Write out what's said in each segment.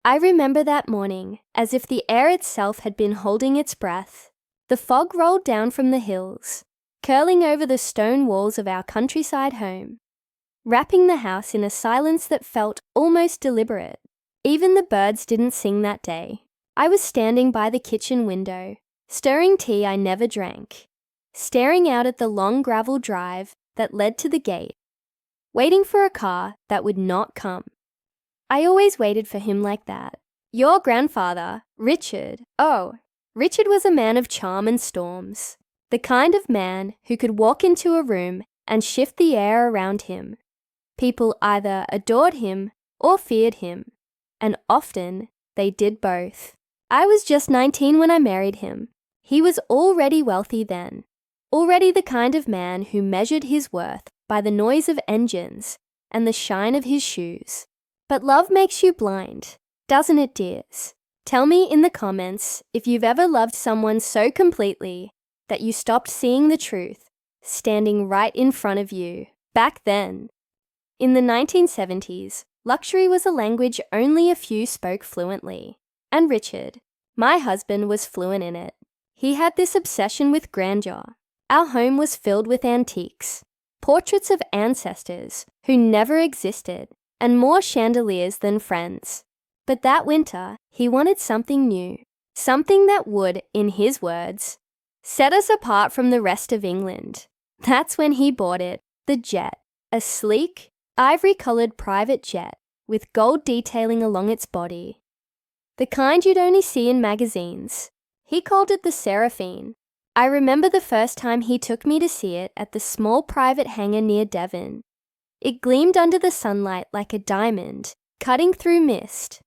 I remember that morning as if the air itself had been holding its breath. The fog rolled down from the hills, curling over the stone walls of our countryside home, wrapping the house in a silence that felt almost deliberate. Even the birds didn't sing that day. I was standing by the kitchen window, stirring tea I never drank, staring out at the long gravel drive that led to the gate, waiting for a car that would not come. I always waited for him like that. Your grandfather, Richard. Oh, Richard was a man of charm and storms, the kind of man who could walk into a room and shift the air around him. People either adored him or feared him, and often they did both. I was just 19 when I married him. He was already wealthy then, already the kind of man who measured his worth by the noise of engines and the shine of his shoes. But love makes you blind, doesn't it, dears? Tell me in the comments if you've ever loved someone so completely that you stopped seeing the truth standing right in front of you. Back then, in the 1970s, luxury was a language only a few spoke fluently. And Richard, my husband, was fluent in it. He had this obsession with grandeur. Our home was filled with antiques, portraits of ancestors who never existed, and more chandeliers than friends. But that winter, he wanted something new, something that would, in his words, set us apart from the rest of England. That's when he bought it, the jet, a sleek, ivory-coloured private jet with gold detailing along its body. The kind you'd only see in magazines. He called it the Seraphine. I remember the first time he took me to see it at the small private hangar near Devon. It gleamed under the sunlight like a diamond, cutting through mist.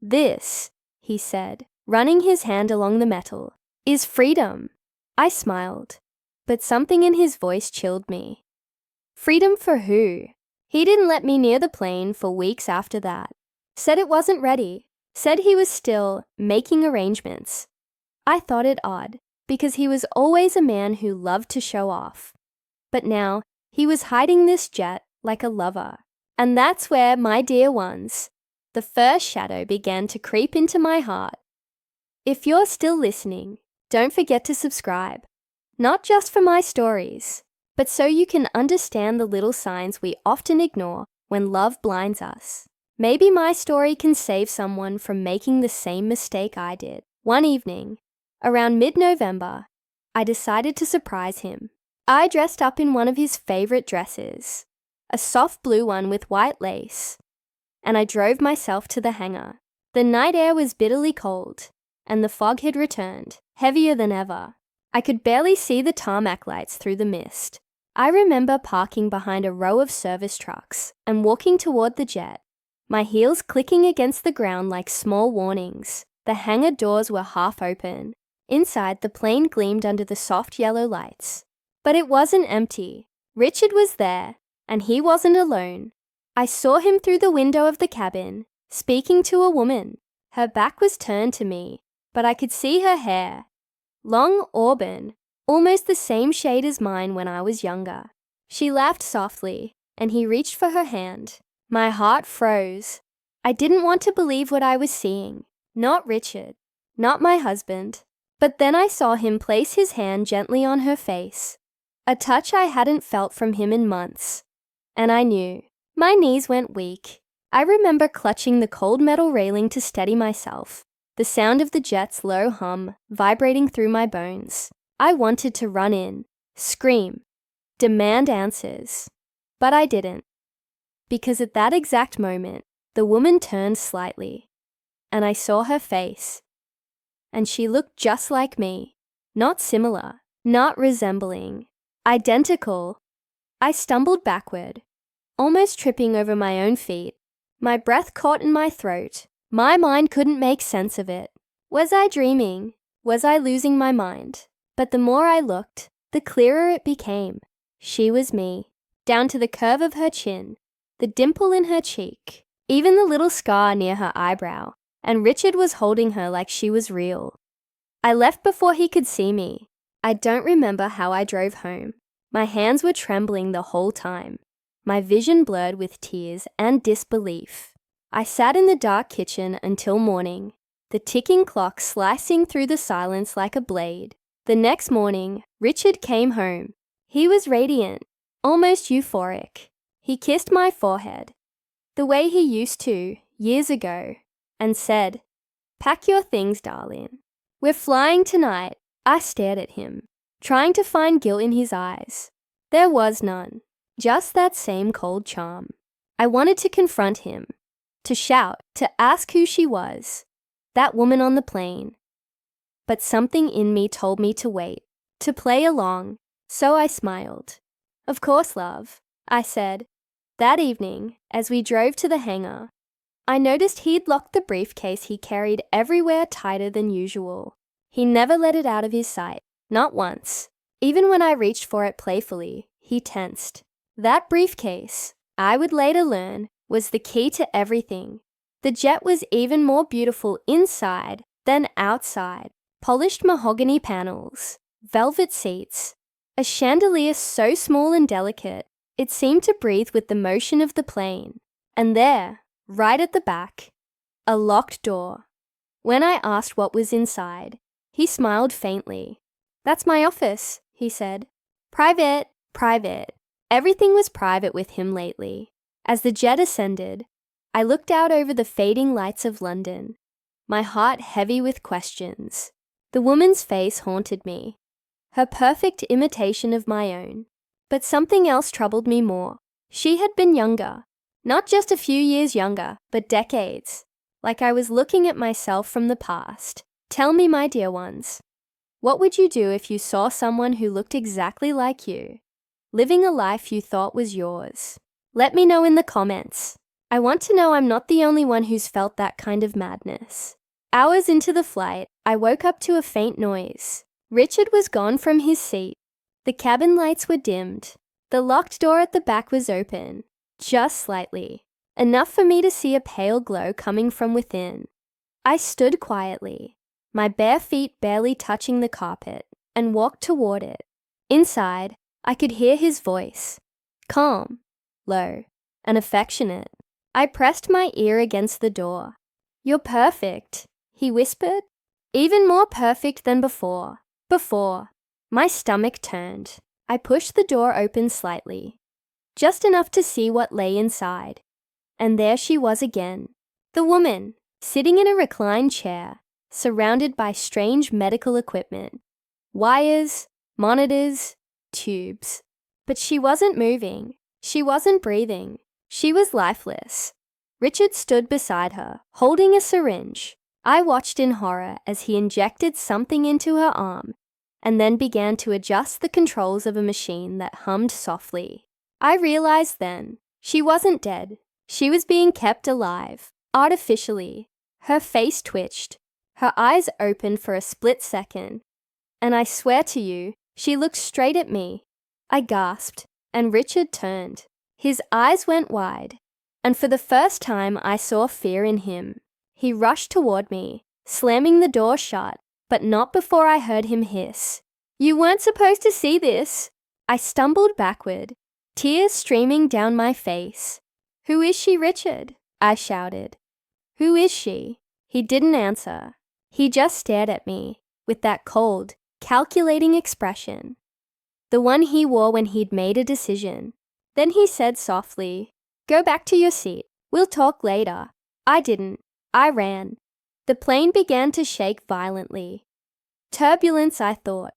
"This," he said, running his hand along the metal, "is freedom." I smiled, but something in his voice chilled me. Freedom for who? He didn't let me near the plane for weeks after that. Said it wasn't ready. Said he was still making arrangements. I thought it odd, because he was always a man who loved to show off. But now, he was hiding this jet like a lover. And that's where, my dear ones, the first shadow began to creep into my heart. If you're still listening, don't forget to subscribe. Not just for my stories, but so you can understand the little signs we often ignore when love blinds us. Maybe my story can save someone from making the same mistake I did. One evening, around mid-November, I decided to surprise him. I dressed up in one of his favorite dresses, a soft blue one with white lace, and I drove myself to the hangar. The night air was bitterly cold, and the fog had returned, heavier than ever. I could barely see the tarmac lights through the mist. I remember parking behind a row of service trucks and walking toward the jet, my heels clicking against the ground like small warnings. The hangar doors were half open. Inside, the plane gleamed under the soft yellow lights. But it wasn't empty. Richard was there, and he wasn't alone. I saw him through the window of the cabin, speaking to a woman. Her back was turned to me, but I could see her hair. Long auburn, almost the same shade as mine when I was younger. She laughed softly, and he reached for her hand. My heart froze. I didn't want to believe what I was seeing. Not Richard, not my husband. But then I saw him place his hand gently on her face, a touch I hadn't felt from him in months. And I knew. My knees went weak. I remember clutching the cold metal railing to steady myself, the sound of the jet's low hum vibrating through my bones. I wanted to run in, scream, demand answers. But I didn't. Because at that exact moment, the woman turned slightly, and I saw her face. And she looked just like me. Not similar, not resembling, identical. I stumbled backward, almost tripping over my own feet. My breath caught in my throat. My mind couldn't make sense of it. Was I dreaming? Was I losing my mind? But the more I looked, the clearer it became. She was me, down to the curve of her chin, the dimple in her cheek, even the little scar near her eyebrow, and Richard was holding her like she was real. I left before he could see me. I don't remember how I drove home. My hands were trembling the whole time, my vision blurred with tears and disbelief. I sat in the dark kitchen until morning, the ticking clock slicing through the silence like a blade. The next morning, Richard came home. He was radiant, almost euphoric. He kissed my forehead, the way he used to, years ago, and said, "Pack your things, darling. We're flying tonight." I stared at him, trying to find guilt in his eyes. There was none, just that same cold charm. I wanted to confront him, to shout, to ask who she was, that woman on the plane. But something in me told me to wait, to play along, so I smiled. "Of course, love," I said. That evening, as we drove to the hangar, I noticed he'd locked the briefcase he carried everywhere tighter than usual. He never let it out of his sight, not once. Even when I reached for it playfully, he tensed. That briefcase, I would later learn, was the key to everything. The jet was even more beautiful inside than outside. Polished mahogany panels, velvet seats, a chandelier so small and delicate, it seemed to breathe with the motion of the plane. And there, right at the back, a locked door. When I asked what was inside, he smiled faintly. "That's my office," he said. "Private, private." Everything was private with him lately. As the jet ascended, I looked out over the fading lights of London, my heart heavy with questions. The woman's face haunted me, her perfect imitation of my own. But something else troubled me more. She had been younger, not just a few years younger, but decades. Like I was looking at myself from the past. Tell me, my dear ones, what would you do if you saw someone who looked exactly like you, living a life you thought was yours? Let me know in the comments. I want to know I'm not the only one who's felt that kind of madness. Hours into the flight, I woke up to a faint noise. Richard was gone from his seat. The cabin lights were dimmed. The locked door at the back was open, just slightly, enough for me to see a pale glow coming from within. I stood quietly, my bare feet barely touching the carpet, and walked toward it. Inside, I could hear his voice, calm, low, and affectionate. I pressed my ear against the door. "You're perfect," he whispered. "Even more perfect than before." My stomach turned. I pushed the door open slightly, just enough to see what lay inside. And there she was again, the woman, sitting in a reclined chair, surrounded by strange medical equipment. Wires, monitors, tubes. But she wasn't moving. She wasn't breathing. She was lifeless. Richard stood beside her, holding a syringe. I watched in horror as he injected something into her arm and then began to adjust the controls of a machine that hummed softly. I realized then, she wasn't dead. She was being kept alive, artificially. Her face twitched. Her eyes opened for a split second. And I swear to you, she looked straight at me. I gasped, and Richard turned. His eyes went wide, and for the first time I saw fear in him. He rushed toward me, slamming the door shut, but not before I heard him hiss, "You weren't supposed to see this." I stumbled backward, tears streaming down my face. "Who is she, Richard?" I shouted. "Who is she?" He didn't answer. He just stared at me, with that cold, calculating expression. The one he wore when he'd made a decision. Then he said softly, "Go back to your seat. We'll talk later." I didn't. I ran. The plane began to shake violently. Turbulence, I thought.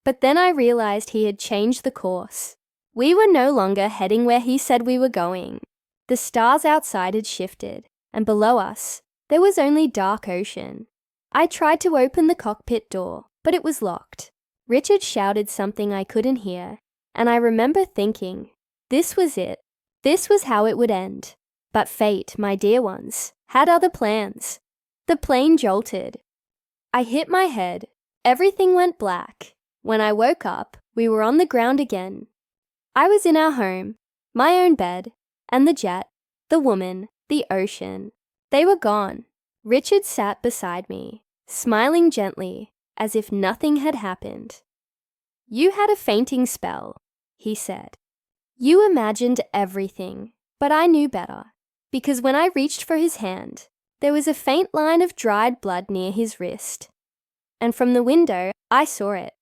But then I realized he had changed the course. We were no longer heading where he said we were going. The stars outside had shifted, and below us, there was only dark ocean. I tried to open the cockpit door, but it was locked. Richard shouted something I couldn't hear, and I remember thinking, this was it. This was how it would end. But fate, my dear ones, had other plans. The plane jolted. I hit my head. Everything went black. When I woke up, we were on the ground again. I was in our home, my own bed, and the jet, the woman, the ocean. They were gone. Richard sat beside me, smiling gently, as if nothing had happened. "You had a fainting spell," he said. "You imagined everything, but I knew better. because when I reached for his hand, there was a faint line of dried blood near his wrist. And from the window, I saw it.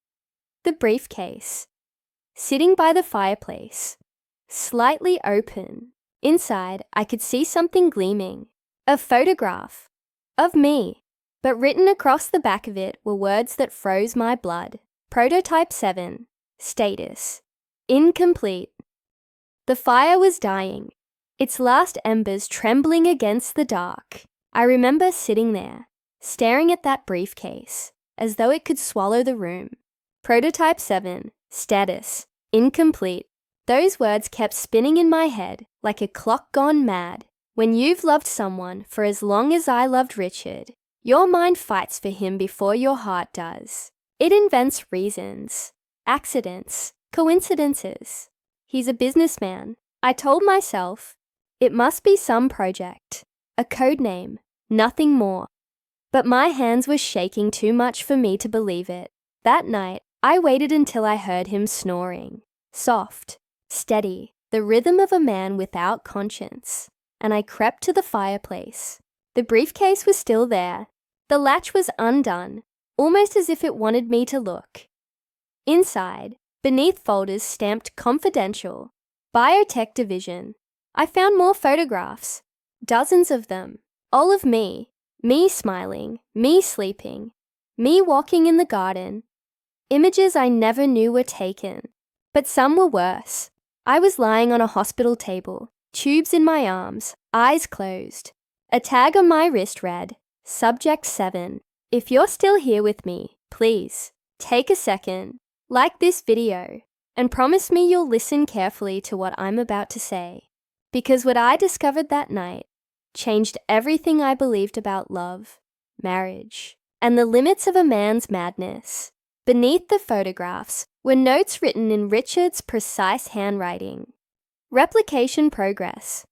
The briefcase, sitting by the fireplace, slightly open. Inside, I could see something gleaming, a photograph of me, but written across the back of it were words that froze my blood. Prototype 7, status, incomplete. The fire was dying, its last embers trembling against the dark. I remember sitting there, staring at that briefcase, as though it could swallow the room. Prototype 7, status, incomplete. Those words kept spinning in my head like a clock gone mad. When you've loved someone for as long as I loved Richard, your mind fights for him before your heart does. It invents reasons, accidents, coincidences. He's a businessman. I told myself, it must be some project, a code name, nothing more. But my hands were shaking too much for me to believe it. That night, I waited until I heard him snoring, soft, steady, the rhythm of a man without conscience, and I crept to the fireplace. The briefcase was still there. The latch was undone, almost as if it wanted me to look. Inside, beneath folders stamped confidential, biotech division, I found more photographs, dozens of them, all of me smiling, me sleeping, me walking in the garden. Images I never knew were taken, but some were worse. I was lying on a hospital table, tubes in my arms, eyes closed. A tag on my wrist read, Subject 7. If you're still here with me, please, take a second, like this video, and promise me you'll listen carefully to what I'm about to say. Because what I discovered that night changed everything I believed about love, marriage, and the limits of a man's madness. Beneath the photographs were notes written in Richard's precise handwriting. Replication progress,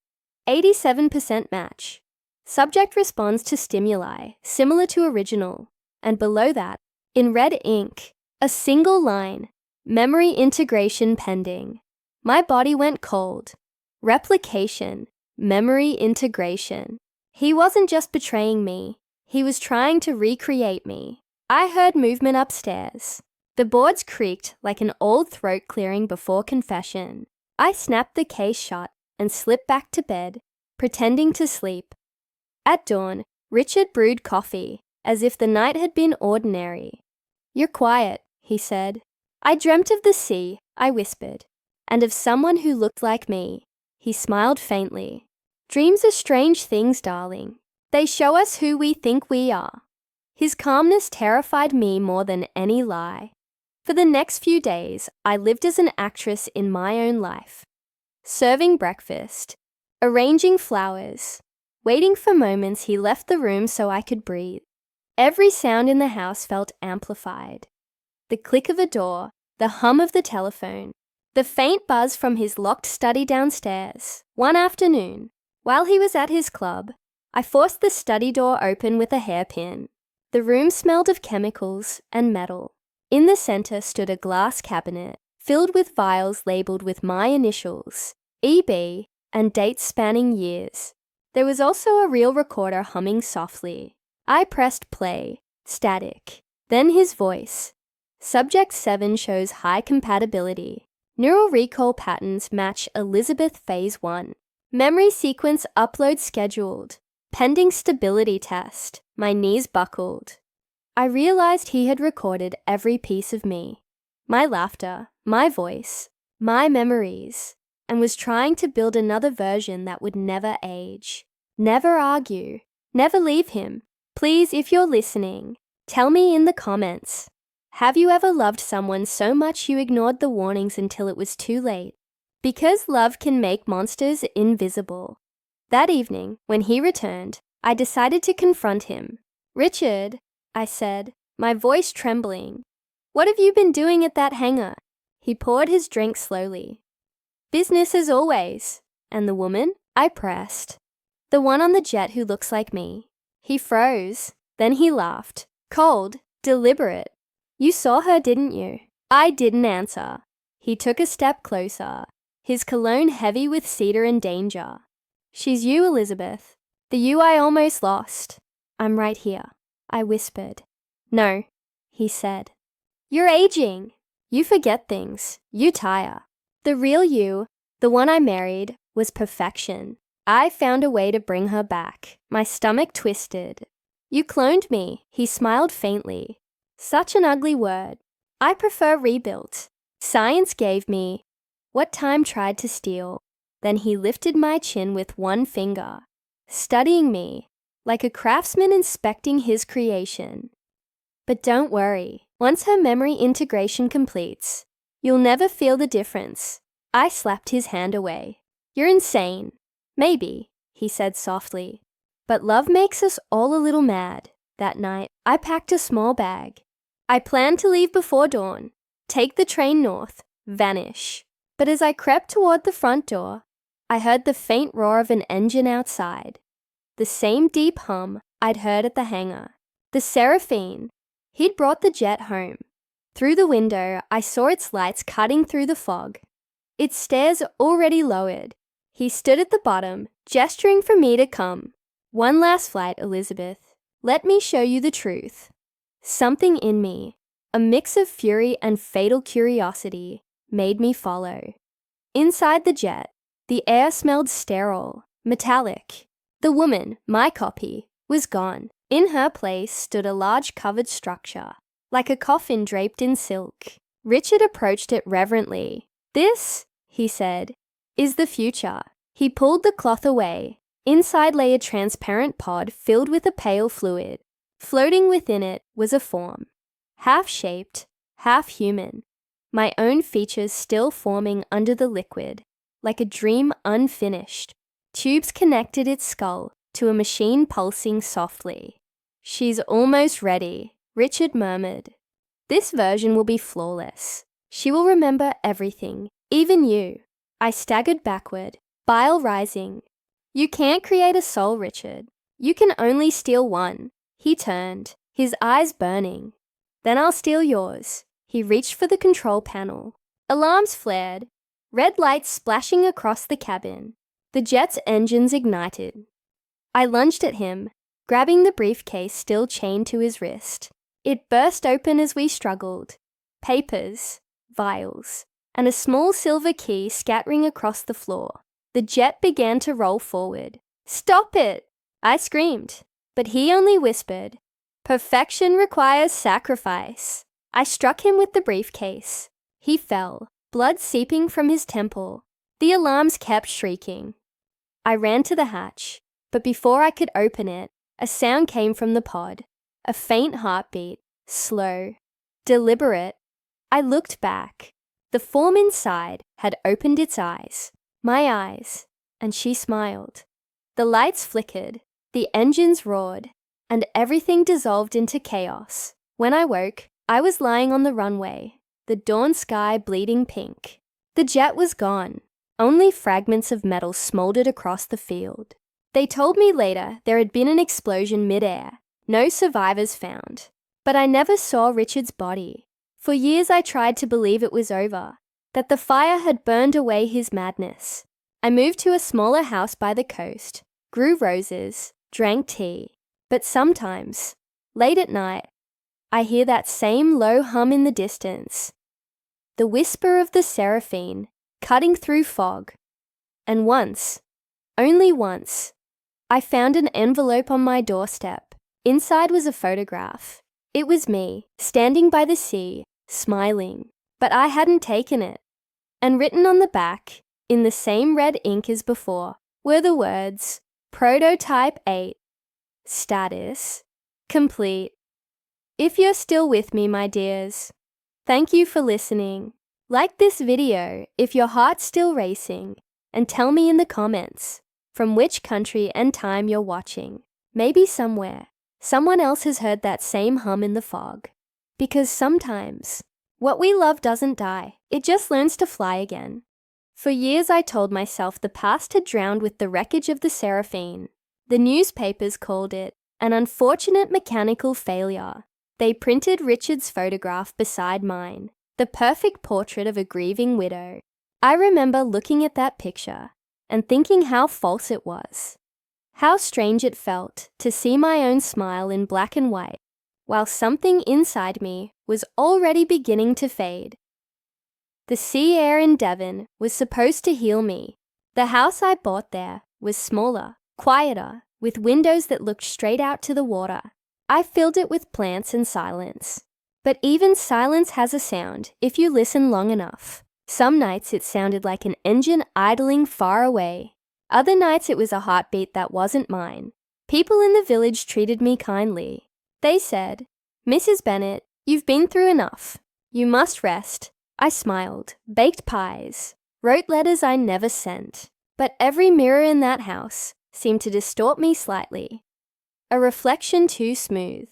87% match. Subject responds to stimuli, similar to original. And below that, in red ink, a single line, memory integration pending. My body went cold. Replication, memory integration. He wasn't just betraying me, he was trying to recreate me. I heard movement upstairs. The boards creaked like an old throat clearing before confession. I snapped the case shut and slipped back to bed, pretending to sleep. At dawn, Richard brewed coffee, as if the night had been ordinary. You're quiet, he said. I dreamt of the sea, I whispered, and of someone who looked like me. He smiled faintly. Dreams are strange things, darling. They show us who we think we are. His calmness terrified me more than any lie. For the next few days, I lived as an actress in my own life, serving breakfast, arranging flowers, waiting for moments he left the room so I could breathe. Every sound in the house felt amplified. The click of a door, the hum of the telephone, the faint buzz from his locked study downstairs. One afternoon, while he was at his club, I forced the study door open with a hairpin. The room smelled of chemicals and metal. In the center stood a glass cabinet filled with vials labeled with my initials, EB, and dates spanning years. There was also a reel recorder humming softly. I pressed play, static. Then his voice. Subject 7 shows high compatibility. Neural recall patterns match Elizabeth Phase 1. Memory sequence upload scheduled. Pending stability test. My knees buckled. I realized he had recorded every piece of me. My laughter, my voice, my memories, and was trying to build another version that would never age. Never argue. Never leave him. Please, if you're listening, tell me in the comments. Have you ever loved someone so much you ignored the warnings until it was too late? Because love can make monsters invisible. That evening, when he returned, I decided to confront him. Richard, I said, my voice trembling. What have you been doing at that hangar? He poured his drink slowly. Business as always. And the woman? I pressed. The one on the jet who looks like me. He froze. Then he laughed. Cold, deliberate. You saw her, didn't you? I didn't answer. He took a step closer, his cologne heavy with cedar and danger. She's you, Elizabeth. The you I almost lost. I'm right here, I whispered. No, he said. You're aging. You forget things. You tire. The real you, the one I married, was perfection. I found a way to bring her back. My stomach twisted. You cloned me, he smiled faintly. Such an ugly word. I prefer rebuilt. Science gave me what time tried to steal. Then he lifted my chin with one finger, studying me like a craftsman inspecting his creation. But don't worry, once her memory integration completes, you'll never feel the difference. I slapped his hand away. You're insane. Maybe, he said softly. But love makes us all a little mad. That night, I packed a small bag. I planned to leave before dawn, take the train north, vanish. But as I crept toward the front door, I heard the faint roar of an engine outside. The same deep hum I'd heard at the hangar. The Seraphine. He'd brought the jet home. Through the window, I saw its lights cutting through the fog. Its stairs already lowered. He stood at the bottom, gesturing for me to come. One last flight, Elizabeth. Let me show you the truth. Something in me, a mix of fury and fatal curiosity, made me follow. Inside the jet, the air smelled sterile, metallic. The woman, my copy, was gone. In her place stood a large covered structure, like a coffin draped in silk. Richard approached it reverently. This, he said, is the future. He pulled the cloth away. Inside lay a transparent pod filled with a pale fluid. Floating within it was a form, half-shaped, half-human. My own features still forming under the liquid, like a dream unfinished. Tubes connected its skull to a machine pulsing softly. She's almost ready, Richard murmured. This version will be flawless. She will remember everything, even you. I staggered backward, bile rising. You can't create a soul, Richard. You can only steal one. He turned, his eyes burning. Then I'll steal yours. He reached for the control panel. Alarms flared, red lights splashing across the cabin. The jet's engines ignited. I lunged at him, grabbing the briefcase still chained to his wrist. It burst open as we struggled. Papers, vials, and a small silver key scattering across the floor. The jet began to roll forward. Stop it! I screamed, but he only whispered, Perfection requires sacrifice. I struck him with the briefcase. He fell, blood seeping from his temple. The alarms kept shrieking. I ran to the hatch, but before I could open it, a sound came from the pod. A faint heartbeat, slow, deliberate. I looked back. The form inside had opened its eyes, my eyes, and she smiled. The lights flickered, the engines roared, and everything dissolved into chaos. When I woke, I was lying on the runway, the dawn sky bleeding pink. The jet was gone. Only fragments of metal smoldered across the field. They told me later there had been an explosion mid-air, no survivors found. But I never saw Richard's body. For years I tried to believe it was over, that the fire had burned away his madness. I moved to a smaller house by the coast, grew roses, drank tea. But sometimes, late at night, I hear that same low hum in the distance. The whisper of the Seraphine, cutting through fog. And once, only once, I found an envelope on my doorstep. Inside was a photograph. It was me, standing by the sea, smiling. But I hadn't taken it. And written on the back, in the same red ink as before, were the words, Prototype 8, Status, Complete. If you're still with me, my dears, thank you for listening. Like this video if your heart's still racing, and tell me in the comments from which country and time you're watching. Maybe somewhere, someone else has heard that same hum in the fog. Because sometimes, what we love doesn't die, it just learns to fly again. For years I told myself the past had drowned with the wreckage of the Seraphine. The newspapers called it an unfortunate mechanical failure. They printed Richard's photograph beside mine, the perfect portrait of a grieving widow. I remember looking at that picture, and thinking how false it was. How strange it felt to see my own smile in black and white, while something inside me was already beginning to fade. The sea air in Devon was supposed to heal me. The house I bought there was smaller, quieter, with windows that looked straight out to the water. I filled it with plants and silence. But even silence has a sound if you listen long enough. Some nights it sounded like an engine idling far away. Other nights it was a heartbeat that wasn't mine. People in the village treated me kindly. They said, "Mrs. Bennet, you've been through enough. You must rest." I smiled, baked pies, wrote letters I never sent. But every mirror in that house seemed to distort me slightly. A reflection too smooth,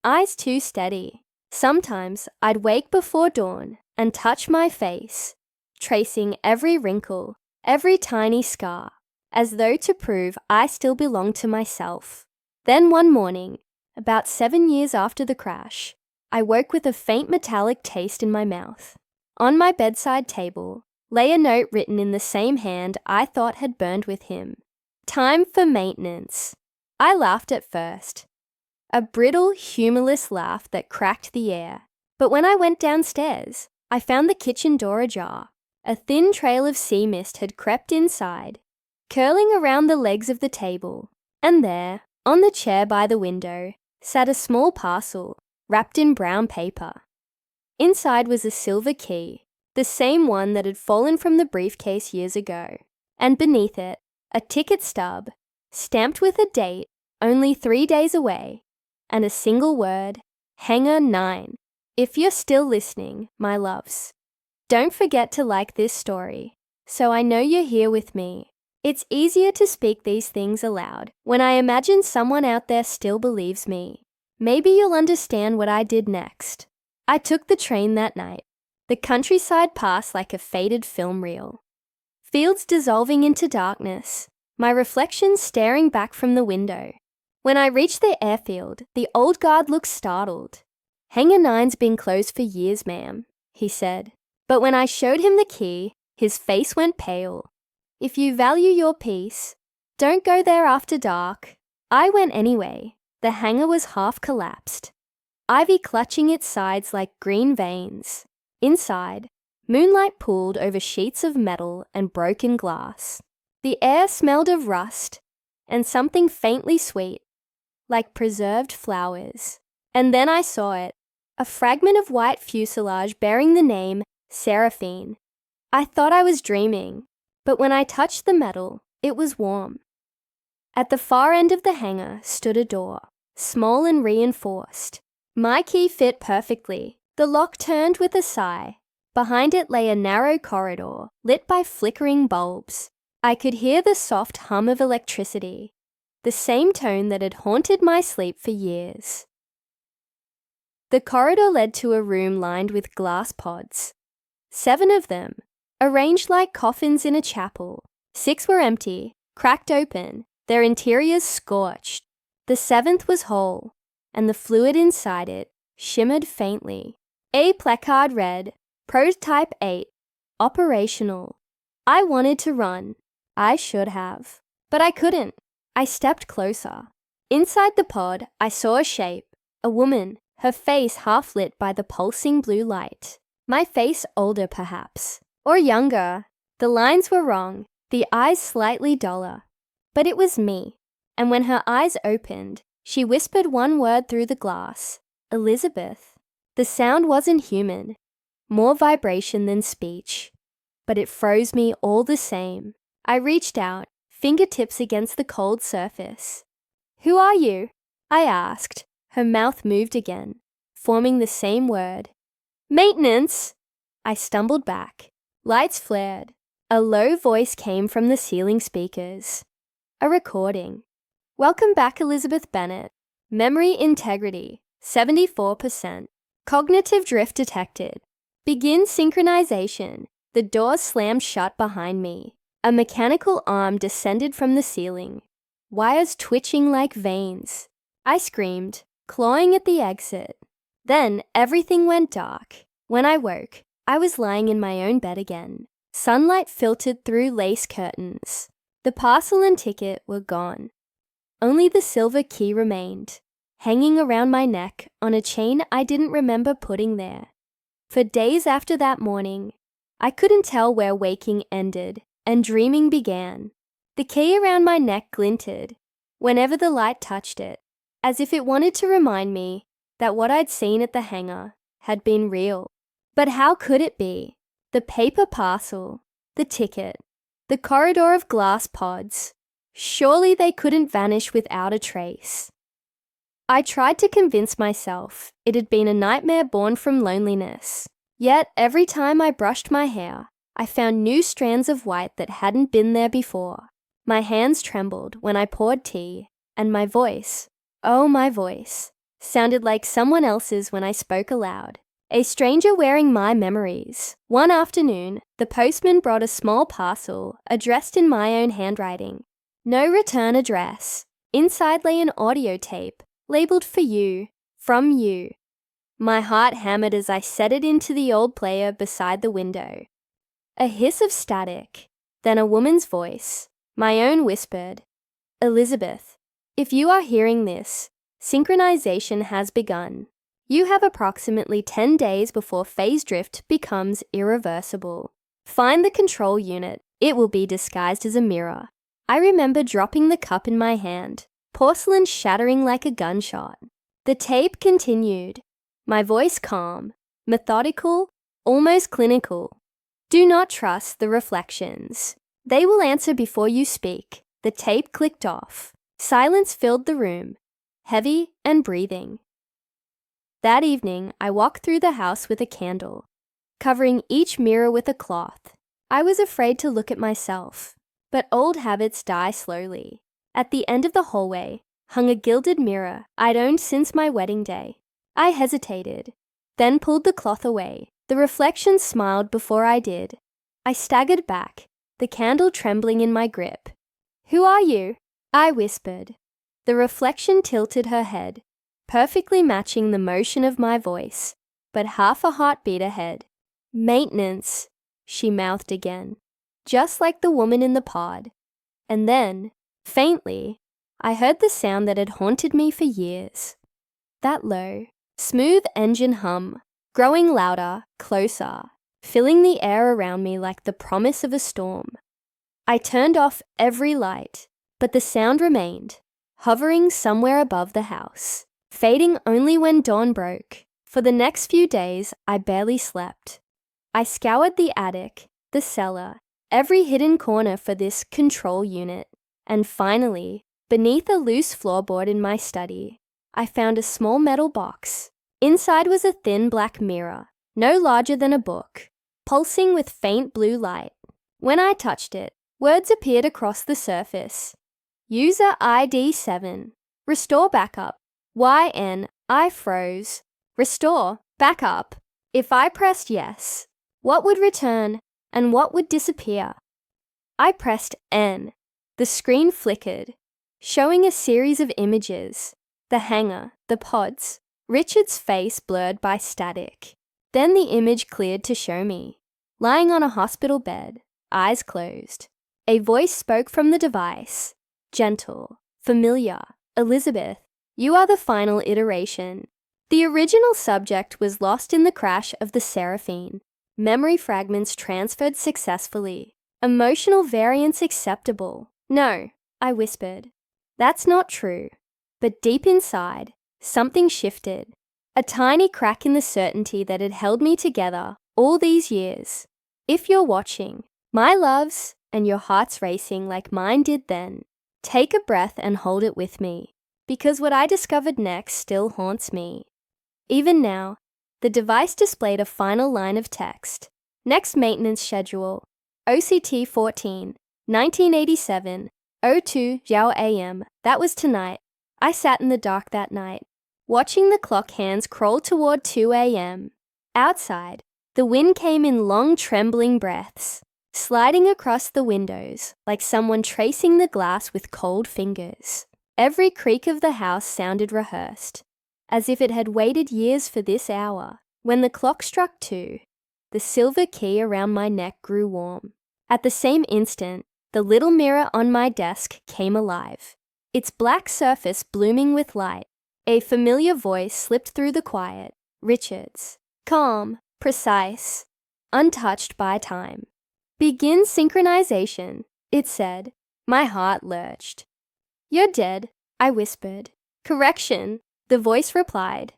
eyes too steady. Sometimes I'd wake before dawn and touch my face, tracing every wrinkle, every tiny scar, as though to prove I still belonged to myself. Then one morning, about 7 years after the crash, I woke with a faint metallic taste in my mouth. On my bedside table lay a note written in the same hand I thought had burned with him. "Time for maintenance." I laughed at first. A brittle, humorless laugh that cracked the air. But when I went downstairs, I found the kitchen door ajar. A thin trail of sea mist had crept inside, curling around the legs of the table. And there, on the chair by the window, sat a small parcel, wrapped in brown paper. Inside was a silver key, the same one that had fallen from the briefcase years ago. And beneath it, a ticket stub, stamped with a date only 3 days away, and a single word, Hanger 9. If you're still listening, my loves, don't forget to like this story, so I know you're here with me. It's easier to speak these things aloud when I imagine someone out there still believes me. Maybe you'll understand what I did next. I took the train that night. The countryside passed like a faded film reel. Fields dissolving into darkness, my reflection staring back from the window. When I reached the airfield, the old guard looked startled. "Hangar 9's been closed for years, ma'am," he said. But when I showed him the key, his face went pale. "If you value your peace, don't go there after dark." I went anyway. The hangar was half collapsed, ivy clutching its sides like green veins. Inside, moonlight pooled over sheets of metal and broken glass. The air smelled of rust and something faintly sweet, like preserved flowers. And then I saw it, a fragment of white fuselage bearing the name Seraphine. I thought I was dreaming, but when I touched the metal, it was warm. At the far end of the hangar stood a door, small and reinforced. My key fit perfectly. The lock turned with a sigh. Behind it lay a narrow corridor, lit by flickering bulbs. I could hear the soft hum of electricity, the same tone that had haunted my sleep for years. The corridor led to a room lined with glass pods. 7 of them, arranged like coffins in a chapel. 6 were empty, cracked open, their interiors scorched. The 7th was whole, and the fluid inside it shimmered faintly. A placard read, "Prototype 8, operational." I wanted to run. I should have. But I couldn't. I stepped closer. Inside the pod, I saw a shape, a woman, her face half lit by the pulsing blue light. My face older, perhaps. Or younger. The lines were wrong, the eyes slightly duller. But it was me. And when her eyes opened, she whispered one word through the glass, "Elizabeth." The sound wasn't human, more vibration than speech. But it froze me all the same. I reached out, fingertips against the cold surface. "Who are you?" I asked. Her mouth moved again, forming the same word. "Maintenance!" I stumbled back. Lights flared. A low voice came from the ceiling speakers. A recording. "Welcome back, Elizabeth Bennet. Memory integrity, 74%. Cognitive drift detected. Begin synchronization." The door slammed shut behind me. A mechanical arm descended from the ceiling, wires twitching like veins. I screamed, clawing at the exit. Then everything went dark. When I woke, I was lying in my own bed again, Sunlight filtered through lace curtains. The parcel and ticket were gone. Only the silver key remained, hanging around my neck on a chain I didn't remember putting there. For days after that morning, I couldn't tell where waking ended and dreaming began. The key around my neck glinted whenever the light touched it, as if it wanted to remind me that what I'd seen at the hangar had been real. But how could it be? The paper parcel, the ticket, the corridor of glass pods. Surely they couldn't vanish without a trace. I tried to convince myself it had been a nightmare born from loneliness. Yet every time I brushed my hair, I found new strands of white that hadn't been there before. My hands trembled when I poured tea, and my voice, oh my voice, sounded like someone else's when I spoke aloud. A stranger wearing my memories. One afternoon, the postman brought a small parcel addressed in my own handwriting. No return address. Inside lay an audio tape, labeled for you, from you. My heart hammered as I set it into the old player beside the window. A hiss of static, then a woman's voice, my own whispered, Elizabeth, if you are hearing this, synchronization has begun. You have approximately 10 days before phase drift becomes irreversible. Find the control unit. It will be disguised as a mirror. I remember dropping the cup in my hand, porcelain shattering like a gunshot. The tape continued, my voice calm, methodical, almost clinical. Do not trust the reflections. They will answer before you speak. The tape clicked off. Silence filled the room, heavy and breathing. That evening, I walked through the house with a candle, covering each mirror with a cloth. I was afraid to look at myself, but old habits die slowly. At the end of the hallway hung a gilded mirror I'd owned since my wedding day. I hesitated, then pulled the cloth away. The reflection smiled before I did. I staggered back, the candle trembling in my grip. Who are you? I whispered. The reflection tilted her head, perfectly matching the motion of my voice, but half a heartbeat ahead. Maintenance, she mouthed again, just like the woman in the pod. And then, faintly, I heard the sound that had haunted me for years. That low, smooth engine hum, growing louder, closer, filling the air around me like the promise of a storm. I turned off every light, but the sound remained, hovering somewhere above the house, fading only when dawn broke. For the next few days, I barely slept. I scoured the attic, the cellar, every hidden corner for this control unit. And finally, beneath a loose floorboard in my study, I found a small metal box. Inside was a thin black mirror, no larger than a book, pulsing with faint blue light. When I touched it, words appeared across the surface. User ID 7. Restore backup. YN. I froze. Restore. Backup. If I pressed yes, what would return and what would disappear? I pressed N. The screen flickered, showing a series of images. The hangar, the pods, Richard's face blurred by static. Then the image cleared to show me, lying on a hospital bed, eyes closed. A voice spoke from the device, gentle, familiar. Elizabeth, you are the final iteration. The original subject was lost in the crash of the Seraphine. Memory fragments transferred successfully. Emotional variance acceptable. No, I whispered. That's not true. But deep inside, something shifted. A tiny crack in the certainty that had held me together all these years. If you're watching, my loves, and your heart's racing like mine did then, take a breath and hold it with me, because what I discovered next still haunts me. Even now, the device displayed a final line of text. Next maintenance schedule, OCT 14, 1987, 02 Zhao AM. That was tonight. I sat in the dark that night, watching the clock hands crawl toward 2 a.m. Outside, the wind came in long trembling breaths, sliding across the windows like someone tracing the glass with cold fingers. Every creak of the house sounded rehearsed, as if it had waited years for this hour. When the clock struck 2, the silver key around my neck grew warm. At the same instant, the little mirror on my desk came alive, its black surface blooming with light. A familiar voice slipped through the quiet. Richard's. Calm, precise, untouched by time. Begin synchronization, it said. My heart lurched. You're dead, I whispered. Correction, the voice replied.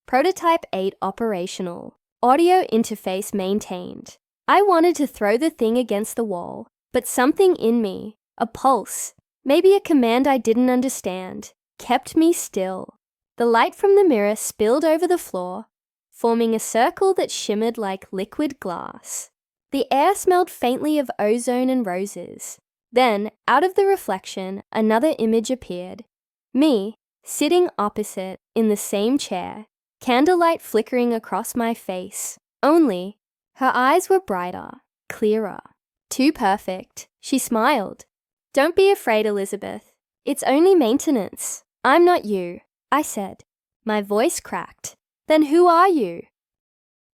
Prototype 8 operational. Audio interface maintained. I wanted to throw the thing against the wall, but something in me, a pulse, maybe a command I didn't understand, kept me still. The light from the mirror spilled over the floor, forming a circle that shimmered like liquid glass. The air smelled faintly of ozone and roses. Then, out of the reflection, another image appeared. Me, sitting opposite, in the same chair, candlelight flickering across my face. Only, her eyes were brighter, clearer. Too perfect. She smiled. Don't be afraid, Elizabeth. It's only maintenance. I'm not you, I said. My voice cracked. Then who are you?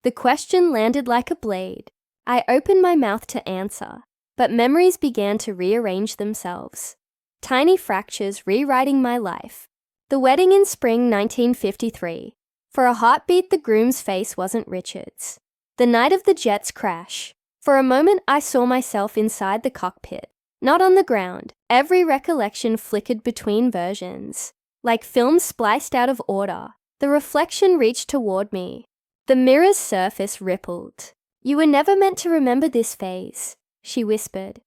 The question landed like a blade. I opened my mouth to answer, but memories began to rearrange themselves. Tiny fractures rewriting my life. The wedding in spring 1953. For a heartbeat, the groom's face wasn't Richard's. The night of the jet's crash. For a moment, I saw myself inside the cockpit, not on the ground. Every recollection flickered between versions. Like film spliced out of order, the reflection reached toward me. The mirror's surface rippled. You were never meant to remember this phase, she whispered.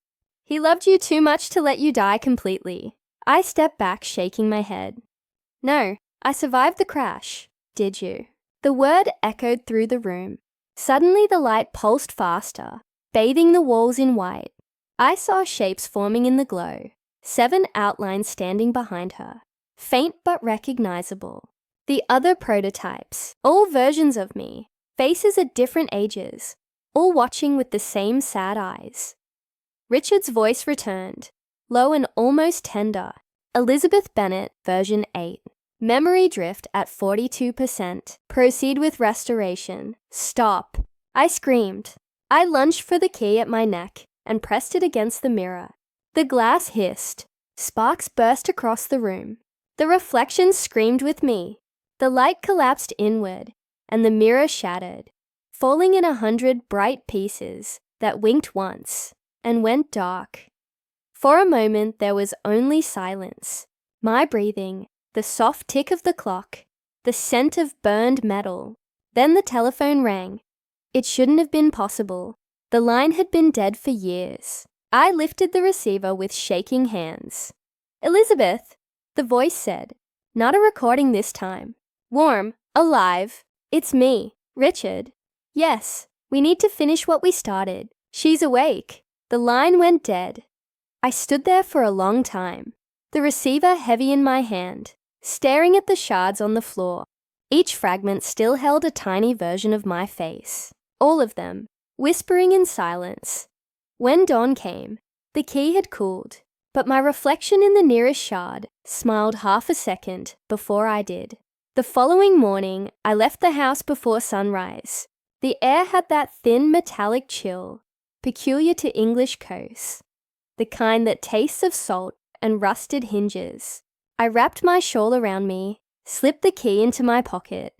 He loved you too much to let you die completely. I stepped back, shaking my head. No, I survived the crash. Did you? The word echoed through the room. Suddenly the light pulsed faster, bathing the walls in white. I saw shapes forming in the glow, 7 outlines standing behind her, faint but recognizable. The other prototypes, all versions of me, faces at different ages, all watching with the same sad eyes. Richard's voice returned, low and almost tender. Elizabeth Bennet, version 8. Memory drift at 42%. Proceed with restoration. Stop. I screamed. I lunged for the key at my neck and pressed it against the mirror. The glass hissed. Sparks burst across the room. The reflection screamed with me. The light collapsed inward, and the mirror shattered, falling in 100 bright pieces that winked once and went dark. For a moment there was only silence. My breathing, the soft tick of the clock, the scent of burned metal. Then the telephone rang. It shouldn't have been possible. The line had been dead for years. I lifted the receiver with shaking hands. Elizabeth, the voice said. Not a recording this time. Warm, alive. It's me, Richard. Yes, we need to finish what we started. She's awake. The line went dead. I stood there for a long time, the receiver heavy in my hand, staring at the shards on the floor. Each fragment still held a tiny version of my face. All of them, whispering in silence. When dawn came, the key had cooled, but my reflection in the nearest shard smiled half a second before I did. The following morning, I left the house before sunrise. The air had that thin metallic chill, peculiar to English coasts, the kind that tastes of salt and rusted hinges. I wrapped my shawl around me, slipped the key into my pocket,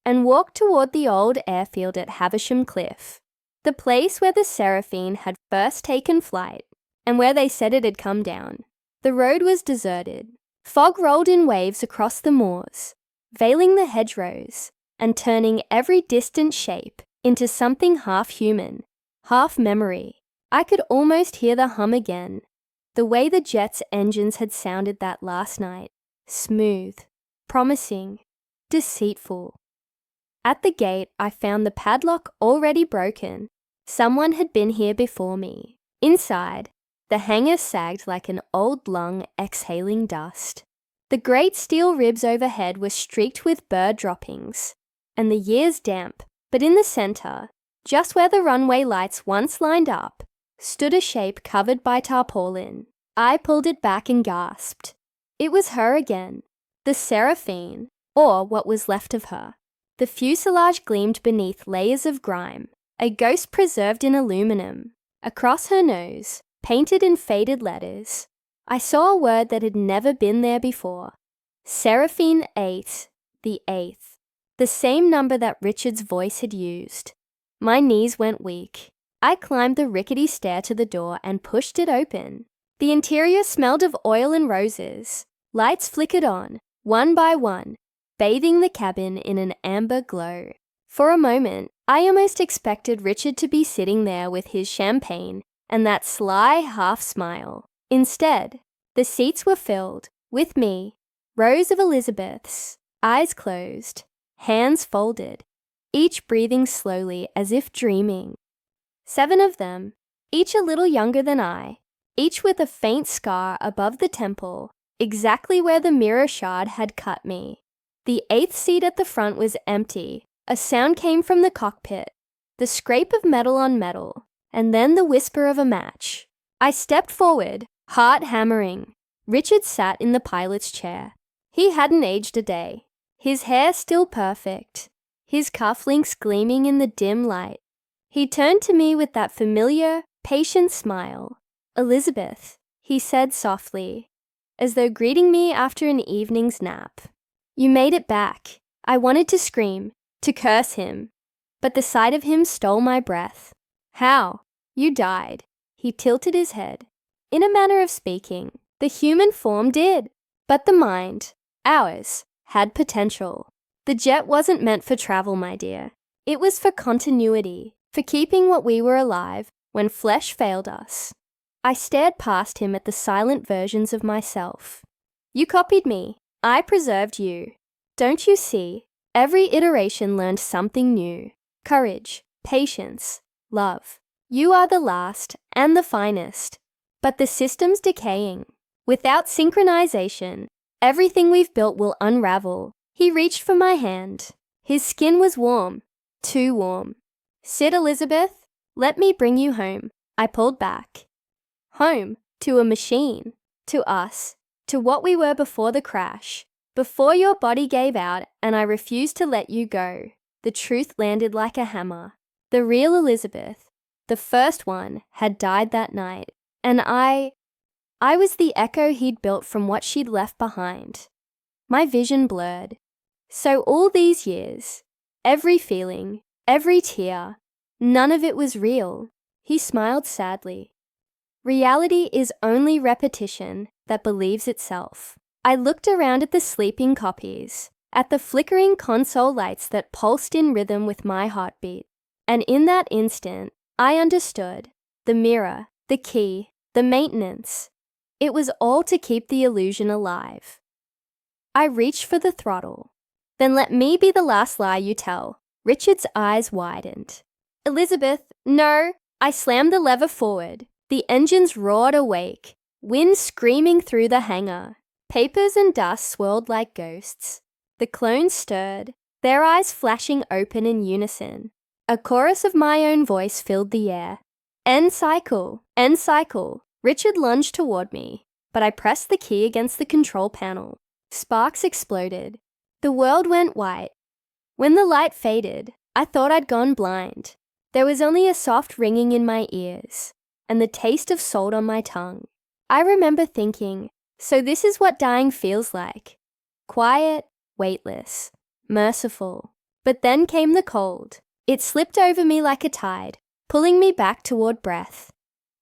and walked toward the old airfield at Havisham Cliff, the place where the Seraphine had first taken flight, and where they said it had come down. The road was deserted. Fog rolled in waves across the moors, veiling the hedgerows and turning every distant shape into something half human, half memory. I could almost hear the hum again, the way the jet's engines had sounded that last night, smooth, promising, deceitful. At the gate, I found the padlock already broken. Someone had been here before me. Inside, the hanger sagged like an old lung exhaling dust. The great steel ribs overhead were streaked with bird droppings, and the years damp, but in the center, just where the runway lights once lined up, stood a shape covered by tarpaulin. I pulled it back and gasped. It was her again, the Seraphine, or what was left of her. The fuselage gleamed beneath layers of grime, a ghost preserved in aluminum. Across her nose, painted in faded letters, I saw a word that had never been there before. Seraphine 8, the 8th. The same number that Richard's voice had used. My knees went weak. I climbed the rickety stair to the door and pushed it open. The interior smelled of oil and roses. Lights flickered on, one by one, bathing the cabin in an amber glow. For a moment, I almost expected Richard to be sitting there with his champagne and that sly half-smile. Instead, the seats were filled, with me, rows of Elizabeths, eyes closed, hands folded, each breathing slowly as if dreaming. 7 of them, each a little younger than I, each with a faint scar above the temple, exactly where the mirror shard had cut me. The 8th seat at the front was empty. A sound came from the cockpit, the scrape of metal on metal, and then the whisper of a match. I stepped forward, heart hammering. Richard sat in the pilot's chair. He hadn't aged a day. His hair still perfect, his cufflinks gleaming in the dim light. He turned to me with that familiar, patient smile. "Elizabeth," he said softly, as though greeting me after an evening's nap. "You made it back." I wanted to scream, to curse him, but the sight of him stole my breath. "How? You died." He tilted his head. "In a manner of speaking, the human form did, but the mind, ours, had potential. The jet wasn't meant for travel, my dear. It was for continuity, for keeping what we were alive when flesh failed us." I stared past him at the silent versions of myself. "You copied me. I preserved you. Don't you see? Every iteration learned something new. Courage, patience, love. You are the last and the finest. But the system's decaying. Without synchronization, everything we've built will unravel." He reached for my hand. His skin was warm, too warm. "Sit, Elizabeth. Let me bring you home." I pulled back. Home, to a machine, to us, to what we were before the crash. Before your body gave out and I refused to let you go, the truth landed like a hammer. The real Elizabeth, the first one, had died that night, and I was the echo he'd built from what she'd left behind. My vision blurred. So all these years, every feeling, every tear, none of it was real. He smiled sadly. Reality is only repetition that believes itself. I looked around at the sleeping copies, at the flickering console lights that pulsed in rhythm with my heartbeat. And in that instant, I understood. The mirror, the key, the maintenance. It was all to keep the illusion alive. I reached for the throttle. "Then let me be the last lie you tell." Richard's eyes widened. "Elizabeth, no." I slammed the lever forward. The engines roared awake, wind screaming through the hangar. Papers and dust swirled like ghosts. The clones stirred, their eyes flashing open in unison. A chorus of my own voice filled the air. End cycle, end cycle." Richard lunged toward me, but I pressed the key against the control panel. Sparks exploded. The world went white. When the light faded, I thought I'd gone blind. There was only a soft ringing in my ears, and the taste of salt on my tongue. I remember thinking, so this is what dying feels like. Quiet, weightless, merciful. But then came the cold. It slipped over me like a tide, pulling me back toward breath.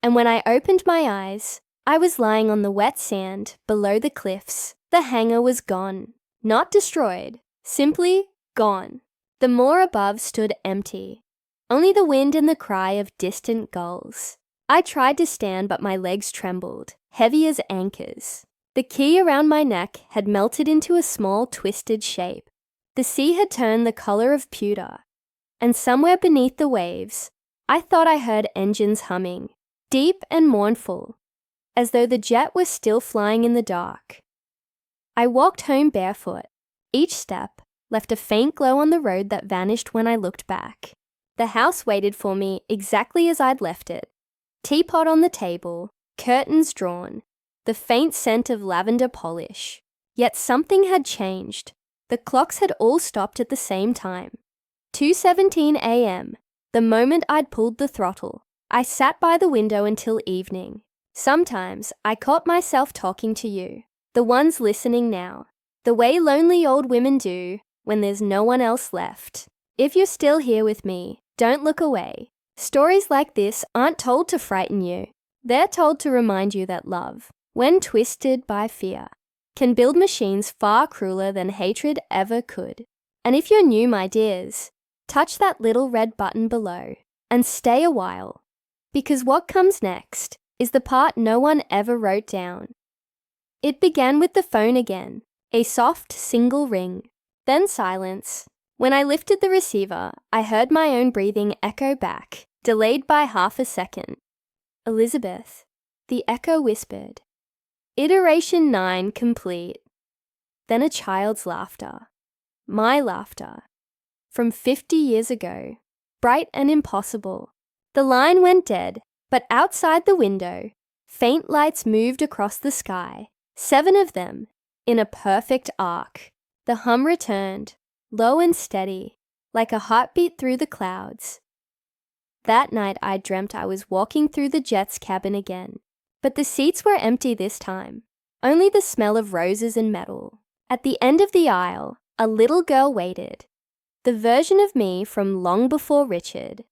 And when I opened my eyes, I was lying on the wet sand below the cliffs. The hangar was gone. Not destroyed, simply gone. The moor above stood empty. Only the wind and the cry of distant gulls. I tried to stand, but my legs trembled, heavy as anchors. The key around my neck had melted into a small twisted shape. The sea had turned the color of pewter. And somewhere beneath the waves, I thought I heard engines humming, deep and mournful, as though the jet was still flying in the dark. I walked home barefoot. Each step left a faint glow on the road that vanished when I looked back. The house waited for me exactly as I'd left it. Teapot on the table, curtains drawn, the faint scent of lavender polish. Yet something had changed. The clocks had all stopped at the same time. 2:17 a.m. the moment I'd pulled the throttle. I sat by the window until evening. Sometimes I caught myself talking to you, the ones listening now, the way lonely old women do when there's no one else left. If you're still here with me, don't look away. Stories like this aren't told to frighten you. They're told to remind you that love, when twisted by fear, can build machines far crueler than hatred ever could. And if you're new, my dears, touch that little red button below and stay a while, because what comes next is the part no one ever wrote down. It began with the phone again, a soft single ring, then silence. When I lifted the receiver, I heard my own breathing echo back, delayed by half a second. Elizabeth, the echo whispered. Iteration 9 complete. Then a child's laughter. My laughter. From 50 years ago. Bright and impossible. The line went dead, but outside the window, faint lights moved across the sky, 7 of them, in a perfect arc. The hum returned, low and steady, like a heartbeat through the clouds. That night I dreamt I was walking through the jet's cabin again, but the seats were empty this time, only the smell of roses and metal. At the end of the aisle, a little girl waited, the version of me from long before Richard,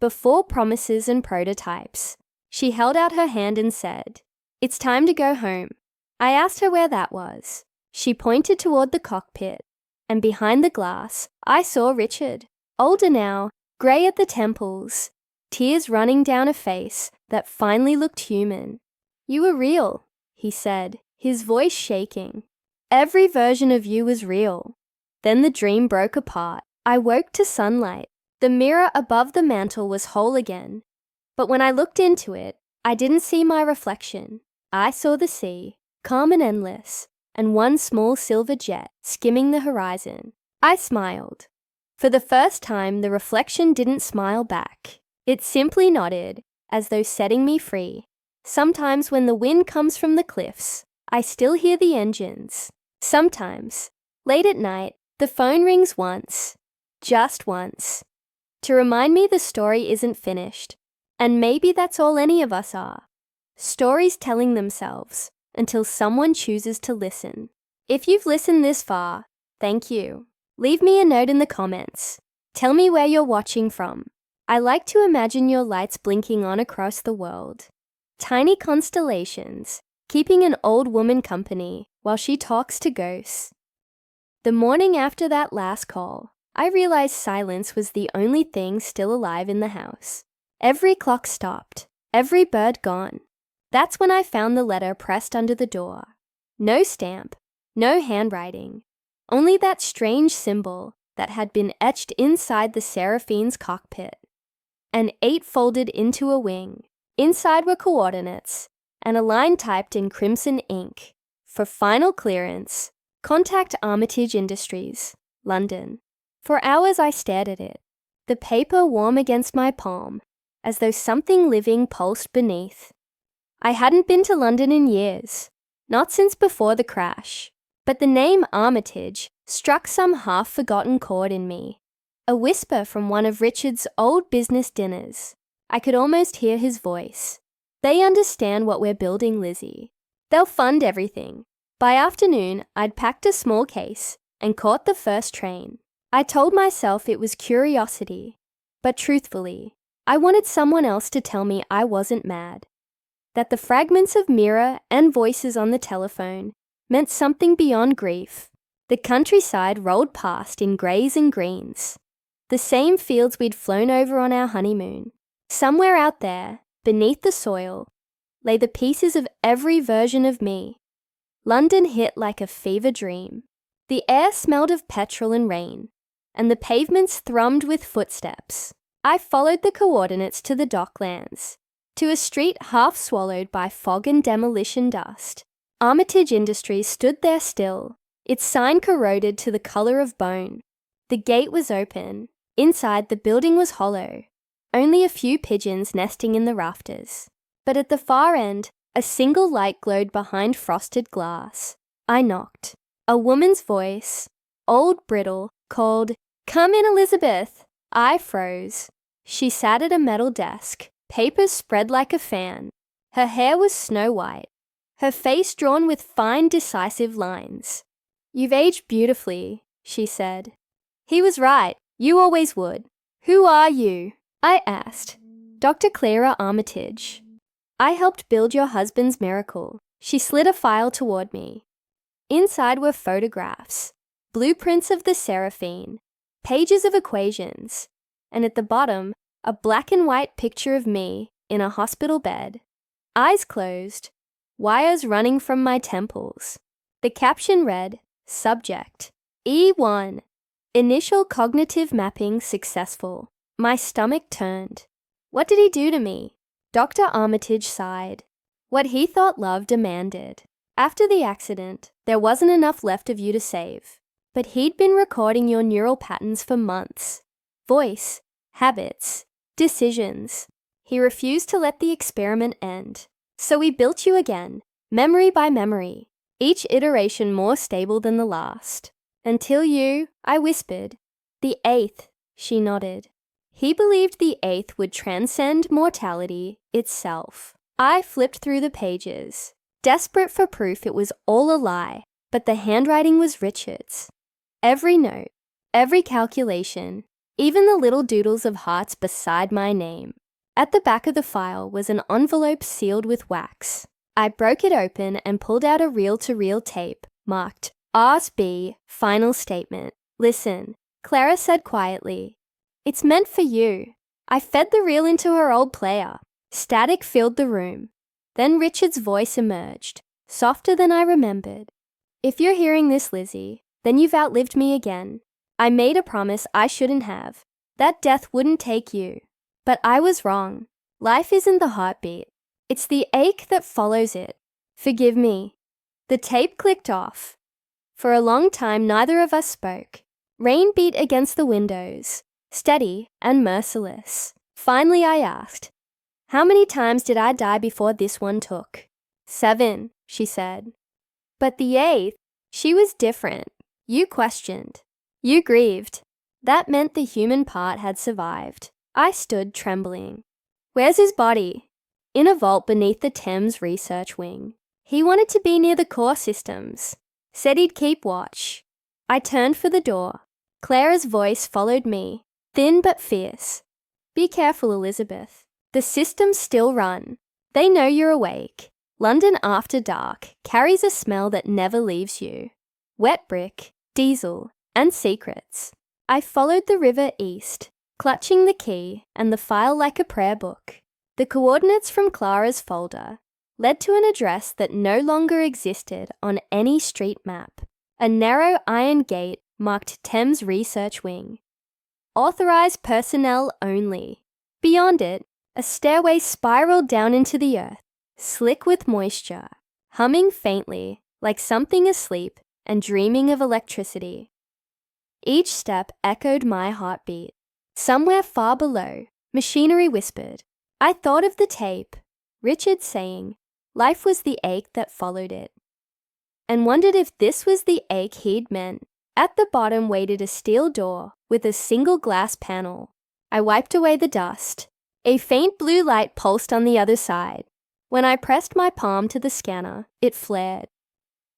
before promises and prototypes. She held out her hand and said, "It's time to go home." I asked her where that was. She pointed toward the cockpit, and behind the glass, I saw Richard, older now, grey at the temples, tears running down a face that finally looked human. "You were real," he said, his voice shaking. "Every version of you was real." Then the dream broke apart. I woke to sunlight. The mirror above the mantel was whole again. But when I looked into it, I didn't see my reflection. I saw the sea, calm and endless, and one small silver jet skimming the horizon. I smiled. For the first time, the reflection didn't smile back. It simply nodded, as though setting me free. Sometimes when the wind comes from the cliffs, I still hear the engines. Sometimes, late at night, the phone rings once, just once, to remind me the story isn't finished. And maybe that's all any of us are. Stories telling themselves until someone chooses to listen. If you've listened this far, thank you. Leave me a note in the comments. Tell me where you're watching from. I like to imagine your lights blinking on across the world. Tiny constellations, keeping an old woman company while she talks to ghosts. The morning after that last call, I realized silence was the only thing still alive in the house. Every clock stopped, every bird gone. That's when I found the letter pressed under the door. No stamp, no handwriting, only that strange symbol that had been etched inside the Seraphine's cockpit. An 8 folded into a wing. Inside were coordinates, and a line typed in crimson ink. For final clearance, contact Armitage Industries, London. For hours I stared at it, the paper warm against my palm, as though something living pulsed beneath. I hadn't been to London in years, not since before the crash, but the name Armitage struck some half-forgotten chord in me. A whisper from one of Richard's old business dinners. I could almost hear his voice. "They understand what we're building, Lizzie. They'll fund everything." By afternoon, I'd packed a small case and caught the first train. I told myself it was curiosity, but truthfully, I wanted someone else to tell me I wasn't mad. That the fragments of mirror and voices on the telephone meant something beyond grief. The countryside rolled past in greys and greens. The same fields we'd flown over on our honeymoon. Somewhere out there, beneath the soil, lay the pieces of every version of me. London hit like a fever dream. The air smelled of petrol and rain, and the pavements thrummed with footsteps. I followed the coordinates to the docklands, to a street half swallowed by fog and demolition dust. Armitage Industries stood there still, its sign corroded to the color of bone. The gate was open. Inside, the building was hollow, only a few pigeons nesting in the rafters. But at the far end, a single light glowed behind frosted glass. I knocked. A woman's voice, old, brittle, called, "Come in, Elizabeth." I froze. She sat at a metal desk, papers spread like a fan. Her hair was snow white, her face drawn with fine, decisive lines. "You've aged beautifully," she said. He was right. You always would. "Who are you?" I asked. "Dr. Clara Armitage. I helped build your husband's miracle." She slid a file toward me. Inside were photographs, blueprints of the Seraphine, pages of equations, and at the bottom, a black and white picture of me in a hospital bed. Eyes closed, wires running from my temples. The caption read, "Subject, E1, initial cognitive mapping successful." My stomach turned. What did he do to me? Dr. Armitage sighed. What he thought love demanded. "After the accident, there wasn't enough left of you to save. But he'd been recording your neural patterns for months. Voice, habits, decisions. He refused to let the experiment end. So we built you again, memory by memory, each iteration more stable than the last. Until you," I whispered. "The 8th, she nodded. He believed the 8th would transcend mortality itself. I flipped through the pages, desperate for proof it was all a lie, but the handwriting was Richard's. Every note, every calculation, even the little doodles of hearts beside my name. At the back of the file was an envelope sealed with wax. I broke it open and pulled out a reel-to-reel tape marked RSB Final Statement. "Listen," Clara said quietly. "It's meant for you." I fed the reel into her old player. Static filled the room. Then Richard's voice emerged, softer than I remembered. "If you're hearing this, Lizzie, then you've outlived me again. I made a promise I shouldn't have. That death wouldn't take you. But I was wrong. Life isn't the heartbeat. It's the ache that follows it. Forgive me." The tape clicked off. For a long time, neither of us spoke. Rain beat against the windows, steady and merciless. Finally, I asked, "How many times did I die before this one took?" 7, she said. "But the 8th, she was different. You questioned. You grieved. That meant the human part had survived." I stood trembling. "Where's his body?" "In a vault beneath the Thames research wing. He wanted to be near the core systems. Said he'd keep watch." I turned for the door. Clara's voice followed me, thin but fierce. "Be careful, Elizabeth. The systems still run. They know you're awake. London after dark carries a smell that never leaves you. Wet brick, diesel, and secrets." I followed the river east, clutching the key and the file like a prayer book. The coordinates from Clara's folder led to an address that no longer existed on any street map. A narrow iron gate marked Thames Research Wing. "Authorized personnel only." Beyond it, a stairway spiraled down into the earth, slick with moisture, humming faintly like something asleep and dreaming of electricity. Each step echoed my heartbeat. Somewhere far below, machinery whispered. I thought of the tape, Richard saying, "Life was the ache that followed it," and wondered if this was the ache he'd meant. At the bottom waited a steel door with a single glass panel. I wiped away the dust. A faint blue light pulsed on the other side. When I pressed my palm to the scanner, it flared.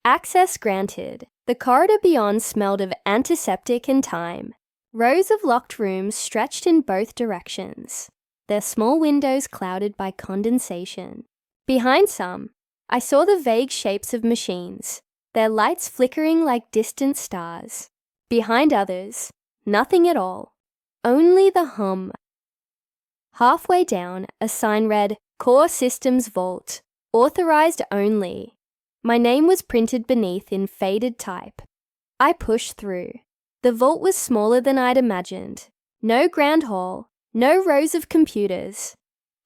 Access granted. The corridor beyond smelled of antiseptic and time. Rows of locked rooms stretched in both directions, their small windows clouded by condensation. Behind some, I saw the vague shapes of machines, their lights flickering like distant stars. Behind others, nothing at all, only the hum. Halfway down, a sign read, "Core Systems Vault, Authorized Only." My name was printed beneath in faded type. I pushed through. The vault was smaller than I'd imagined. No grand hall, no rows of computers.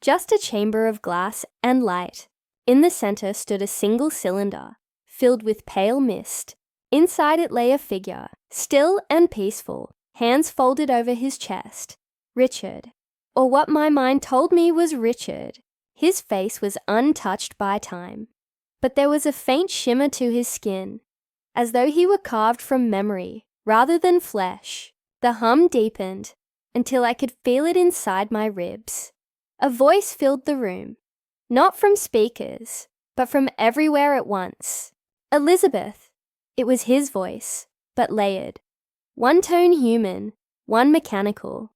Just a chamber of glass and light. In the center stood a single cylinder, filled with pale mist. Inside it lay a figure, still and peaceful, hands folded over his chest. Richard. Or what my mind told me was Richard. His face was untouched by time. But there was a faint shimmer to his skin, as though he were carved from memory rather than flesh. The hum deepened, until I could feel it inside my ribs. A voice filled the room, not from speakers, but from everywhere at once. Elizabeth. It was his voice, but layered. One tone human, one mechanical.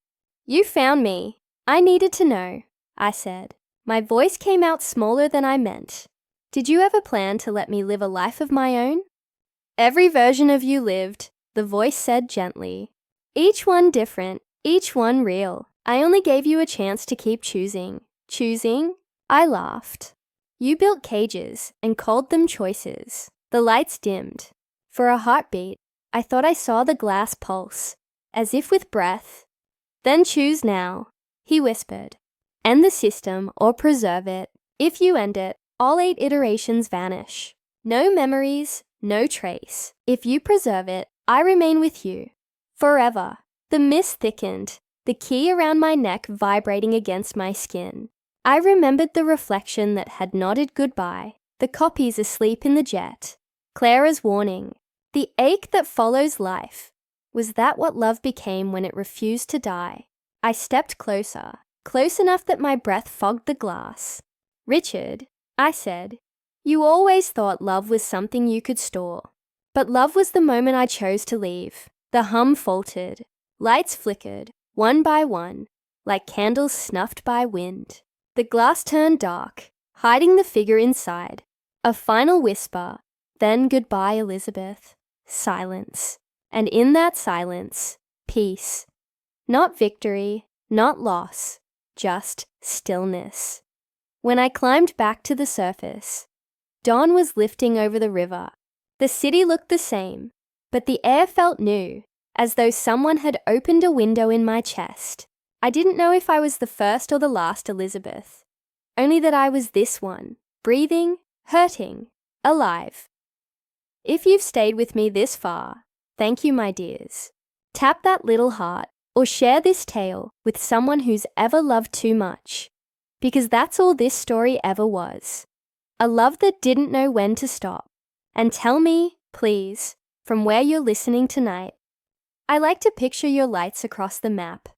You found me. I needed to know, I said. My voice came out smaller than I meant. Did you ever plan to let me live a life of my own? Every version of you lived, the voice said gently. Each one different, each one real. I only gave you a chance to keep choosing. Choosing? I laughed. You built cages and called them choices. The lights dimmed. For a heartbeat, I thought I saw the glass pulse, as if with breath. Then choose now, he whispered. End the system or preserve it. If you end it, all 8 iterations vanish. No memories, no trace. If you preserve it, I remain with you. Forever. The mist thickened, the key around my neck vibrating against my skin. I remembered the reflection that had nodded goodbye, the copies asleep in the jet. Clara's warning. The ache that follows life. Was that what love became when it refused to die? I stepped closer, close enough that my breath fogged the glass. Richard, I said, you always thought love was something you could store. But love was the moment I chose to leave. The hum faltered. Lights flickered, one by one, like candles snuffed by wind. The glass turned dark, hiding the figure inside. A final whisper, then goodbye, Elizabeth. Silence. And in that silence, peace. Not victory, not loss, just stillness. When I climbed back to the surface, dawn was lifting over the river. The city looked the same, but the air felt new, as though someone had opened a window in my chest. I didn't know if I was the first or the last Elizabeth, only that I was this one, breathing, hurting, alive. If you've stayed with me this far, thank you, my dears. Tap that little heart or share this tale with someone who's ever loved too much, because that's all this story ever was. A love that didn't know when to stop. And tell me, please, from where you're listening tonight. I like to picture your lights across the map,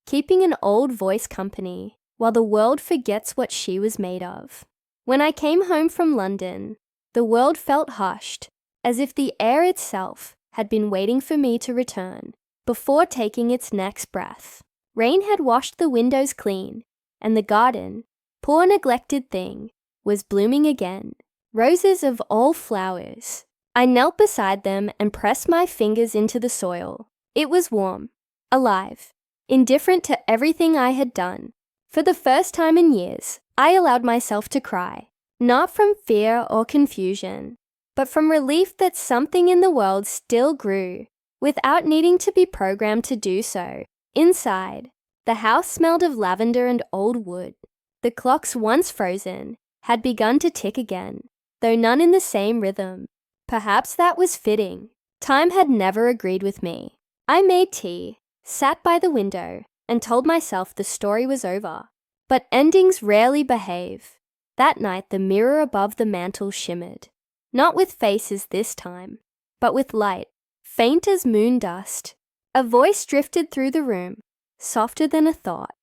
keeping an old voice company while the world forgets what she was made of. When I came home from London, the world felt hushed, as if the air itself had been waiting for me to return before taking its next breath. Rain had washed the windows clean, and the garden, poor neglected thing, was blooming again. Roses of all flowers. I knelt beside them and pressed my fingers into the soil. It was warm, alive, indifferent to everything I had done. For the first time in years, I allowed myself to cry, not from fear or confusion, but from relief that something in the world still grew, without needing to be programmed to do so. Inside, the house smelled of lavender and old wood. The clocks, once frozen, had begun to tick again, though none in the same rhythm. Perhaps that was fitting. Time had never agreed with me. I made tea, sat by the window, and told myself the story was over. But endings rarely behave. That night the mirror above the mantel shimmered. Not with faces this time, but with light, faint as moon dust. A voice drifted through the room, softer than a thought.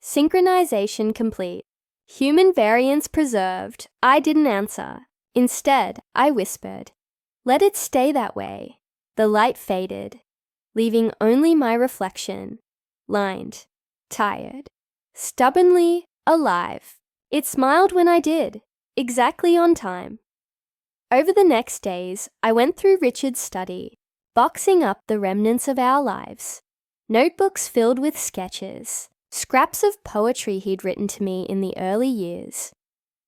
Synchronization complete. Human variance preserved. I didn't answer. Instead, I whispered, "Let it stay that way." The light faded, leaving only my reflection, lined, tired, stubbornly alive. It smiled when I did, exactly on time. Over the next days, I went through Richard's study, boxing up the remnants of our lives. Notebooks filled with sketches, scraps of poetry he'd written to me in the early years,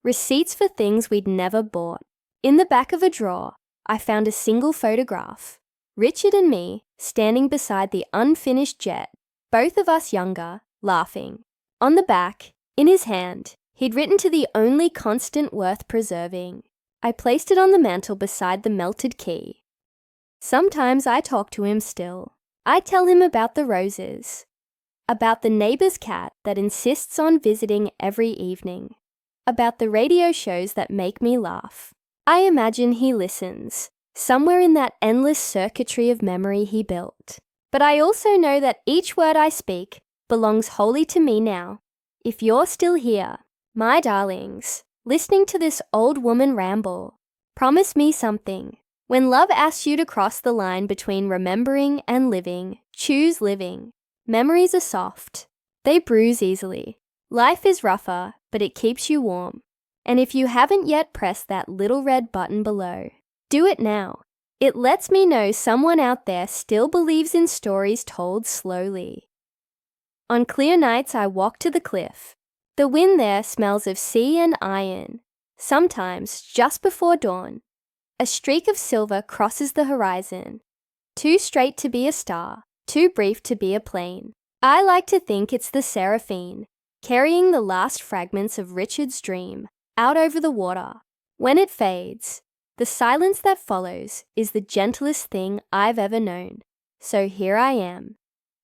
receipts for things we'd never bought. In the back of a drawer, I found a single photograph. Richard and me, standing beside the unfinished jet, both of us younger, laughing. On the back, in his hand, he'd written to the only constant worth preserving. I placed it on the mantel beside the melted key. Sometimes I talk to him still. I tell him about the roses, about the neighbor's cat that insists on visiting every evening, about the radio shows that make me laugh. I imagine he listens, somewhere in that endless circuitry of memory he built. But I also know that each word I speak belongs wholly to me now. If you're still here, my darlings, listening to this old woman ramble, promise me something. When love asks you to cross the line between remembering and living, choose living. Memories are soft. They bruise easily. Life is rougher, but it keeps you warm. And if you haven't yet pressed that little red button below, do it now. It lets me know someone out there still believes in stories told slowly. On clear nights, I walk to the cliff. The wind there smells of sea and iron. Sometimes, just before dawn, a streak of silver crosses the horizon. Too straight to be a star, too brief to be a plane. I like to think it's the Seraphine, carrying the last fragments of Richard's dream out over the water. When it fades, the silence that follows is the gentlest thing I've ever known. So here I am,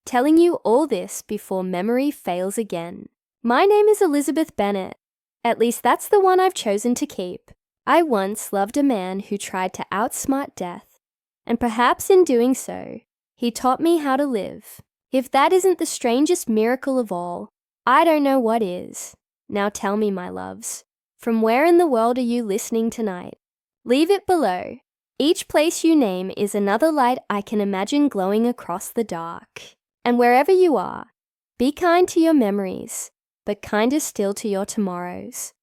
telling you all this before memory fails again. My name is Elizabeth Bennet. At least that's the one I've chosen to keep. I once loved a man who tried to outsmart death, and perhaps in doing so, he taught me how to live. If that isn't the strangest miracle of all, I don't know what is. Now tell me, my loves, from where in the world are you listening tonight? Leave it below. Each place you name is another light I can imagine glowing across the dark. And wherever you are, be kind to your memories, but kinder still to your tomorrows.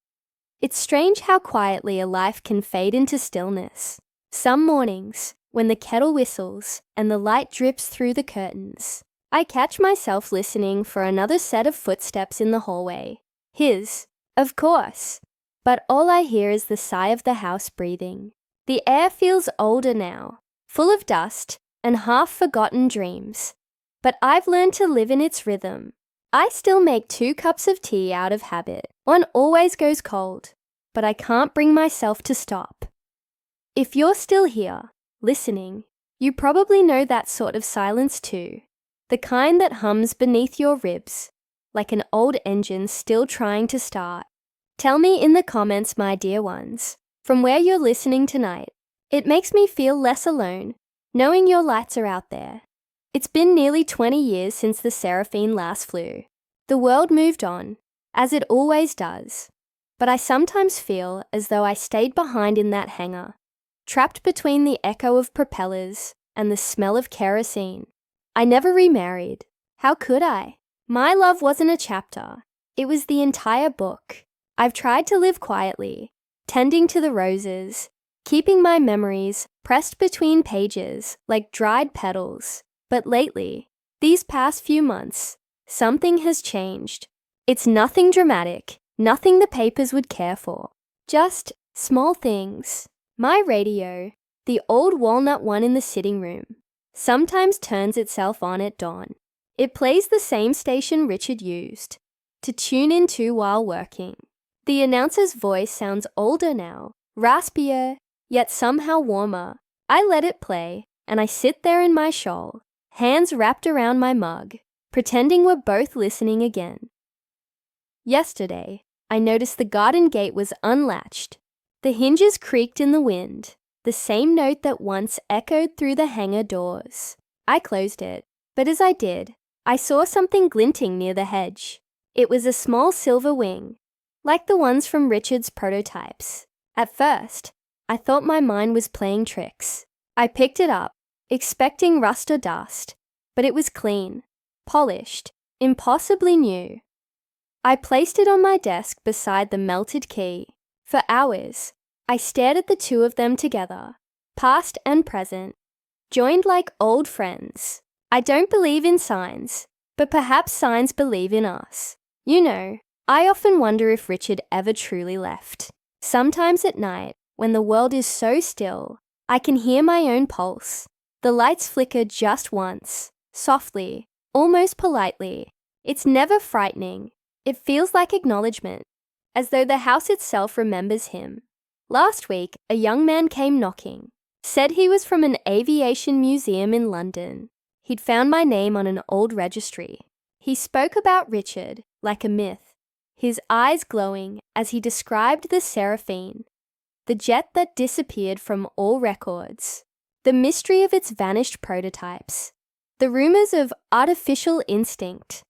It's strange how quietly a life can fade into stillness. Some mornings, when the kettle whistles and the light drips through the curtains, I catch myself listening for another set of footsteps in the hallway. His, of course. But all I hear is the sigh of the house breathing. The air feels older now, full of dust and half-forgotten dreams. But I've learned to live in its rhythm. I still make 2 cups of tea out of habit. One always goes cold, but I can't bring myself to stop. If you're still here, listening, you probably know that sort of silence too. The kind that hums beneath your ribs, like an old engine still trying to start. Tell me in the comments, my dear ones, from where you're listening tonight. It makes me feel less alone, knowing your lights are out there. It's been nearly 20 years since the Seraphine last flew. The world moved on, as it always does. But I sometimes feel as though I stayed behind in that hangar, trapped between the echo of propellers and the smell of kerosene. I never remarried. How could I? My love wasn't a chapter. It was the entire book. I've tried to live quietly, tending to the roses, keeping my memories pressed between pages like dried petals. But lately, these past few months, something has changed. It's nothing dramatic, nothing the papers would care for. Just small things. My radio, the old walnut one in the sitting room, sometimes turns itself on at dawn. It plays the same station Richard used to tune into while working. The announcer's voice sounds older now, raspier, yet somehow warmer. I let it play, and I sit there in my shawl, hands wrapped around my mug, pretending we're both listening again. Yesterday, I noticed the garden gate was unlatched. The hinges creaked in the wind, the same note that once echoed through the hangar doors. I closed it, but as I did, I saw something glinting near the hedge. It was a small silver wing, like the ones from Richard's prototypes. At first, I thought my mind was playing tricks. I picked it up, expecting rust or dust, but it was clean, polished, impossibly new. I placed it on my desk beside the melted key. For hours, I stared at the two of them together, past and present, joined like old friends. I don't believe in signs, but perhaps signs believe in us. You know, I often wonder if Richard ever truly left. Sometimes at night, when the world is so still, I can hear my own pulse. The lights flicker just once, softly, almost politely. It's never frightening. It feels like acknowledgement, as though the house itself remembers him. Last week, a young man came knocking, said he was from an aviation museum in London. He'd found my name on an old registry. He spoke about Richard like a myth, his eyes glowing as he described the Seraphine, the jet that disappeared from all records, the mystery of its vanished prototypes. The rumors of artificial instinct.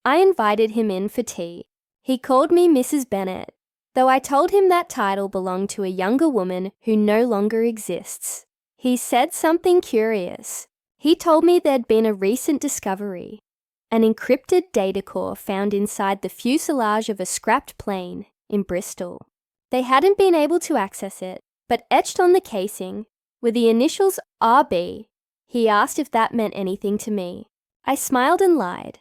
I invited him in for tea. He called me Mrs. Bennet, though I told him that title belonged to a younger woman who no longer exists. He said something curious. He told me there'd been a recent discovery, an encrypted data core found inside the fuselage of a scrapped plane in Bristol. They hadn't been able to access it, but etched on the casing were the initials RB. He asked if that meant anything to me. I smiled and lied.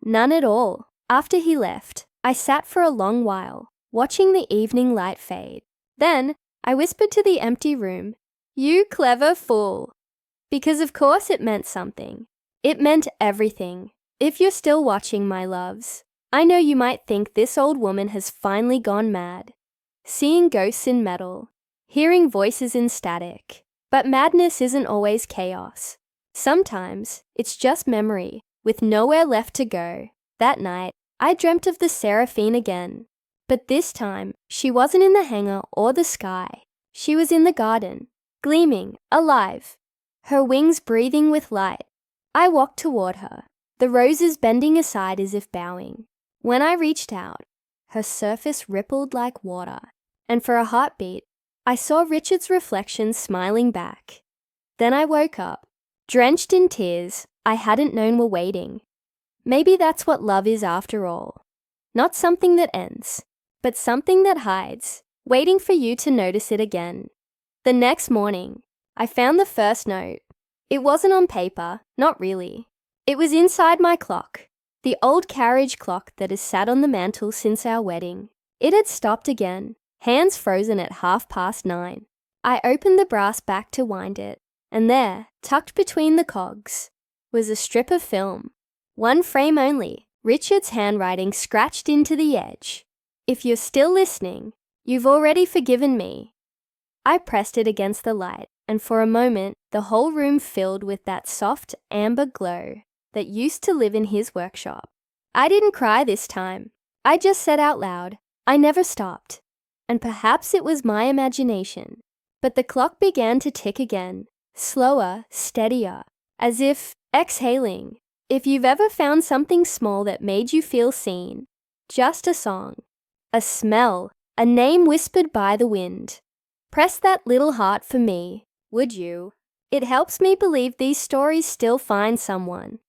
None at all. After he left, I sat for a long while, watching the evening light fade. Then, I whispered to the empty room, "You clever fool." Because of course it meant something. It meant everything. If you're still watching, my loves, I know you might think this old woman has finally gone mad. Seeing ghosts in metal, hearing voices in static. But madness isn't always chaos. Sometimes it's just memory, with nowhere left to go. That night, I dreamt of the Seraphine again. But this time, she wasn't in the hangar or the sky. She was in the garden, gleaming, alive, her wings breathing with light. I walked toward her, the roses bending aside as if bowing. When I reached out, her surface rippled like water, and for a heartbeat, I saw Richard's reflection smiling back. Then I woke up, drenched in tears I hadn't known were waiting. Maybe that's what love is after all. Not something that ends, but something that hides, waiting for you to notice it again. The next morning, I found the first note. It wasn't on paper, not really. It was inside my clock, the old carriage clock that has sat on the mantel since our wedding. It had stopped again, hands frozen at 9:30. I opened the brass back to wind it, and there, tucked between the cogs, was a strip of film. One frame only, Richard's handwriting scratched into the edge. "If you're still listening, you've already forgiven me." I pressed it against the light, and for a moment, the whole room filled with that soft amber glow that used to live in his workshop. I didn't cry this time. I just said out loud, "I never stopped." And perhaps it was my imagination, but the clock began to tick again, slower, steadier, as if exhaling. If you've ever found something small that made you feel seen, just a song, a smell, a name whispered by the wind, press that little heart for me, would you? It helps me believe these stories still find someone.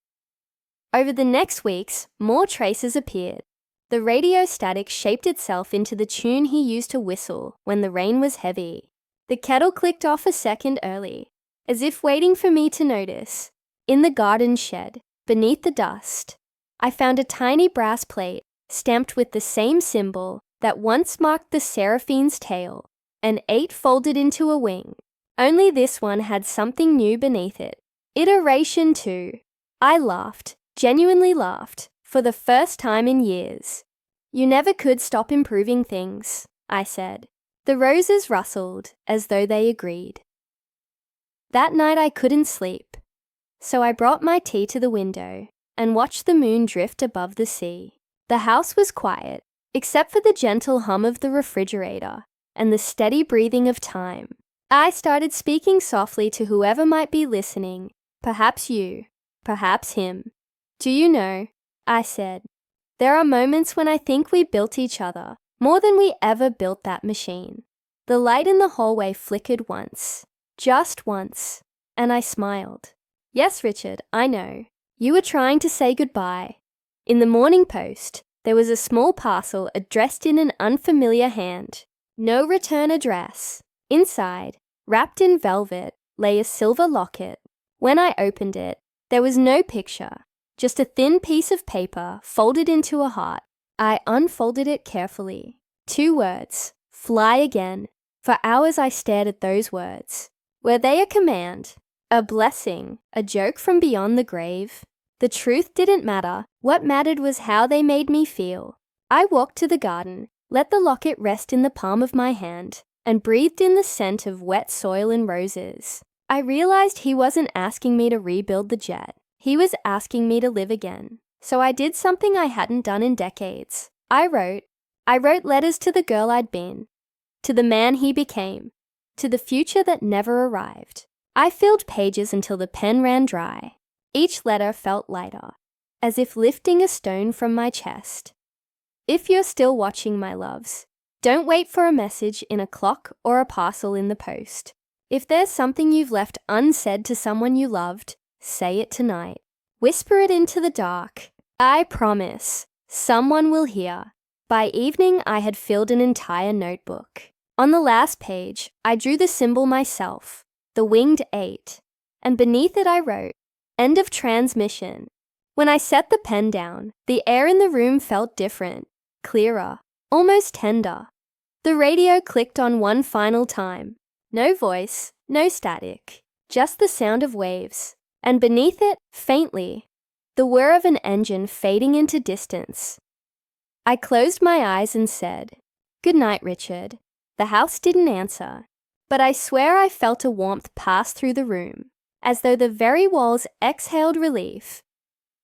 Over the next weeks, more traces appeared. The radio static shaped itself into the tune he used to whistle when the rain was heavy. The kettle clicked off a second early, as if waiting for me to notice. In the garden shed, beneath the dust, I found a tiny brass plate stamped with the same symbol that once marked the Seraphine's tail, an 8 folded into a wing. Only this one had something new beneath it. Iteration 2. I laughed, genuinely laughed, for the first time in years. "You never could stop improving things," I said. The roses rustled as though they agreed. That night I couldn't sleep, so I brought my tea to the window and watched the moon drift above the sea. The house was quiet, except for the gentle hum of the refrigerator and the steady breathing of time. I started speaking softly to whoever might be listening, perhaps you, perhaps him. "Do you know," I said, "there are moments when I think we built each other more than we ever built that machine." The light in the hallway flickered once, just once, and I smiled. "Yes, Richard, I know. You were trying to say goodbye." In the Morning Post, there was a small parcel addressed in an unfamiliar hand. No return address. Inside, wrapped in velvet, lay a silver locket. When I opened it, there was no picture, just a thin piece of paper folded into a heart. I unfolded it carefully. 2 words, "Fly again." For hours I stared at those words. Were they a command? A blessing? A joke from beyond the grave? The truth didn't matter. What mattered was how they made me feel. I walked to the garden, let the locket rest in the palm of my hand, and breathed in the scent of wet soil and roses. I realized he wasn't asking me to rebuild the jet. He was asking me to live again. So I did something I hadn't done in decades. I wrote letters to the girl I'd been, to the man he became, to the future that never arrived. I filled pages until the pen ran dry. Each letter felt lighter, as if lifting a stone from my chest. If you're still watching, my loves, don't wait for a message in a clock or a parcel in the post. If there's something you've left unsaid to someone you loved, say it tonight. Whisper it into the dark. I promise, someone will hear. By evening, I had filled an entire notebook. On the last page, I drew the symbol myself, the winged 8, and beneath it I wrote, "End of transmission." When I set the pen down, the air in the room felt different, clearer, almost tender. The radio clicked on one final time. No voice, no static, just the sound of waves. And beneath it, faintly, the whir of an engine fading into distance. I closed my eyes and said, "Good night, Richard." The house didn't answer, but I swear I felt a warmth pass through the room, as though the very walls exhaled relief.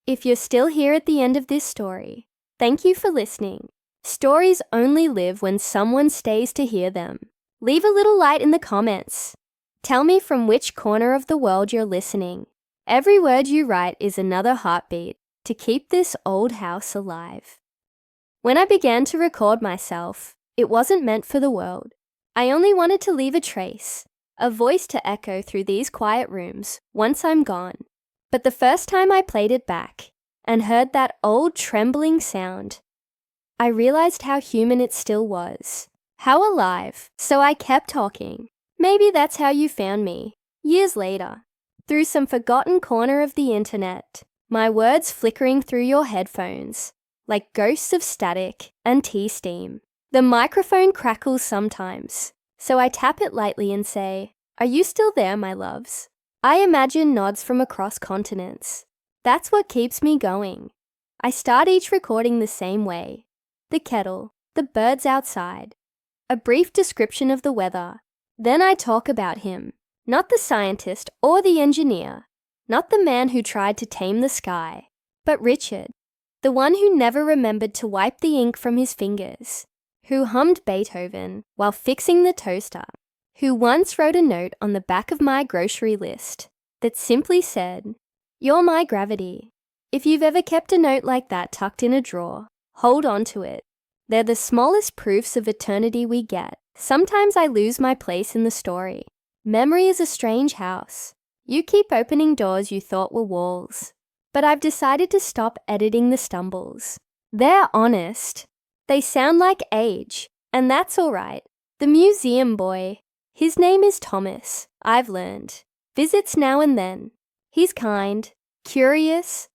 If you're still here at the end of this story, thank you for listening. Stories only live when someone stays to hear them. Leave a little light in the comments. Tell me from which corner of the world you're listening. Every word you write is another heartbeat to keep this old house alive. When I began to record myself, it wasn't meant for the world. I only wanted to leave a trace, a voice to echo through these quiet rooms once I'm gone. But the first time I played it back and heard that old trembling sound, I realized how human it still was, how alive, so I kept talking. Maybe that's how you found me, years later, through some forgotten corner of the internet, my words flickering through your headphones, like ghosts of static and tea steam. The microphone crackles sometimes, so I tap it lightly and say, "Are you still there, my loves?" I imagine nods from across continents. That's what keeps me going. I start each recording the same way. The kettle, the birds outside, a brief description of the weather. Then I talk about him, not the scientist or the engineer, not the man who tried to tame the sky, but Richard, the one who never remembered to wipe the ink from his fingers, who hummed Beethoven while fixing the toaster, who once wrote a note on the back of my grocery list that simply said, "You're my gravity." If you've ever kept a note like that tucked in a drawer, hold on to it. They're the smallest proofs of eternity we get. Sometimes I lose my place in the story. Memory is a strange house. You keep opening doors you thought were walls. But I've decided to stop editing the stumbles. They're honest. They sound like age, and that's all right. The museum boy, his name is Thomas, I've learned, visits now and then. He's kind, curious,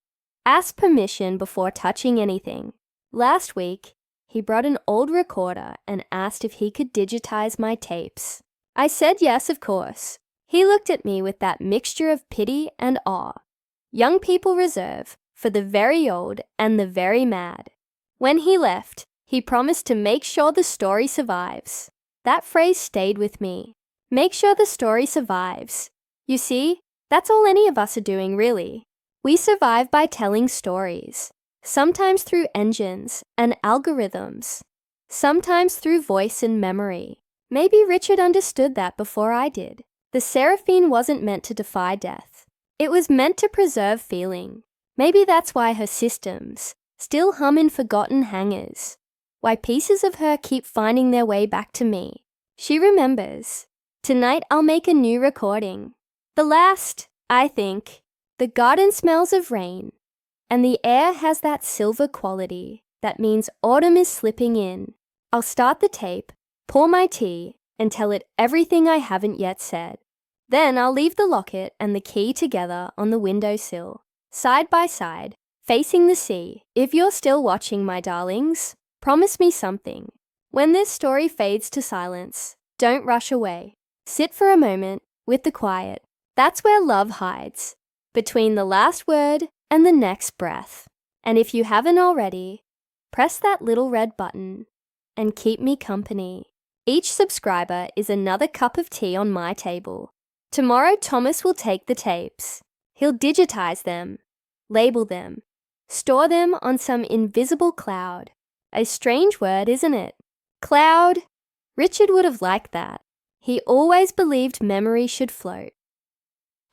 asks permission before touching anything. Last week, he brought an old recorder and asked if he could digitize my tapes. I said yes, of course. He looked at me with that mixture of pity and awe. Young people reserve for the very old and the very mad. When he left, he promised to make sure the story survives. That phrase stayed with me. Make sure the story survives. You see, that's all any of us are doing, really. We survive by telling stories. Sometimes through engines and algorithms, sometimes through voice and memory. Maybe Richard understood that before I did. The Seraphine wasn't meant to defy death. It was meant to preserve feeling. Maybe that's why her systems still hum in forgotten hangars. Why pieces of her keep finding their way back to me. She remembers. Tonight I'll make a new recording. The last, I think. The garden smells of rain. And the air has that silver quality that means autumn is slipping in. I'll start the tape, pour my tea, and tell it everything I haven't yet said. Then I'll leave the locket and the key together on the windowsill, side by side, facing the sea. If you're still watching, my darlings, promise me something. When this story fades to silence, don't rush away. Sit for a moment with the quiet. That's where love hides, between the last word and the next breath. And if you haven't already, press that little red button and keep me company. Each subscriber is another cup of tea on my table. Tomorrow Thomas will take the tapes. He'll digitize them, label them, store them on some invisible cloud. A strange word, isn't it? Cloud. Richard would have liked that. He always believed memory should float.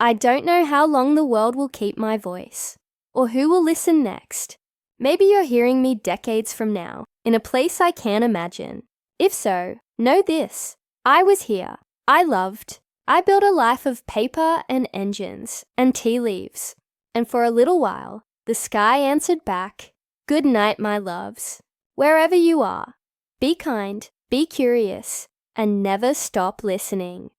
I don't know how long the world will keep my voice, or who will listen next. Maybe you're hearing me decades from now, in a place I can't imagine. If so, know this. I was here. I loved. I built a life of paper and engines and tea leaves. And for a little while, the sky answered back, "Good night, my loves." Wherever you are, be kind, be curious, and never stop listening.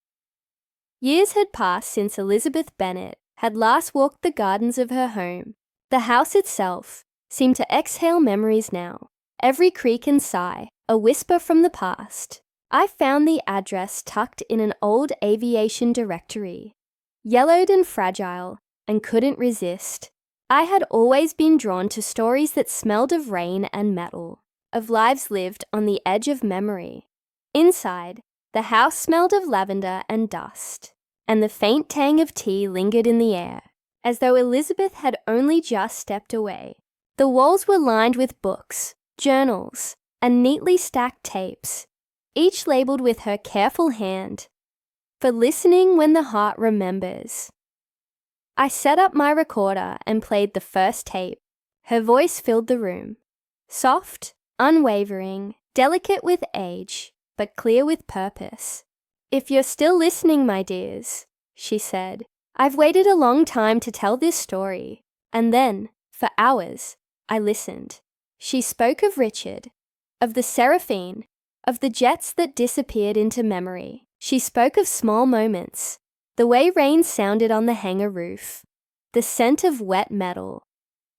Years had passed since Elizabeth Bennet had last walked the gardens of her home. The house itself seemed to exhale memories now, every creak and sigh a whisper from the past. I found the address tucked in an old aviation directory, yellowed and fragile, and couldn't resist. I had always been drawn to stories that smelled of rain and metal, of lives lived on the edge of memory. Inside, the house smelled of lavender and dust, and the faint tang of tea lingered in the air, as though Elizabeth had only just stepped away. The walls were lined with books, journals, and neatly stacked tapes, each labeled with her careful hand, "For listening when the heart remembers." I set up my recorder and played the first tape. Her voice filled the room. Soft, unwavering, delicate with age, but clear with purpose. "If you're still listening, my dears," she said, "I've waited a long time to tell this story." And then, for hours, I listened. She spoke of Richard, of the Seraphine, of the jets that disappeared into memory. She spoke of small moments, the way rain sounded on the hangar roof, the scent of wet metal,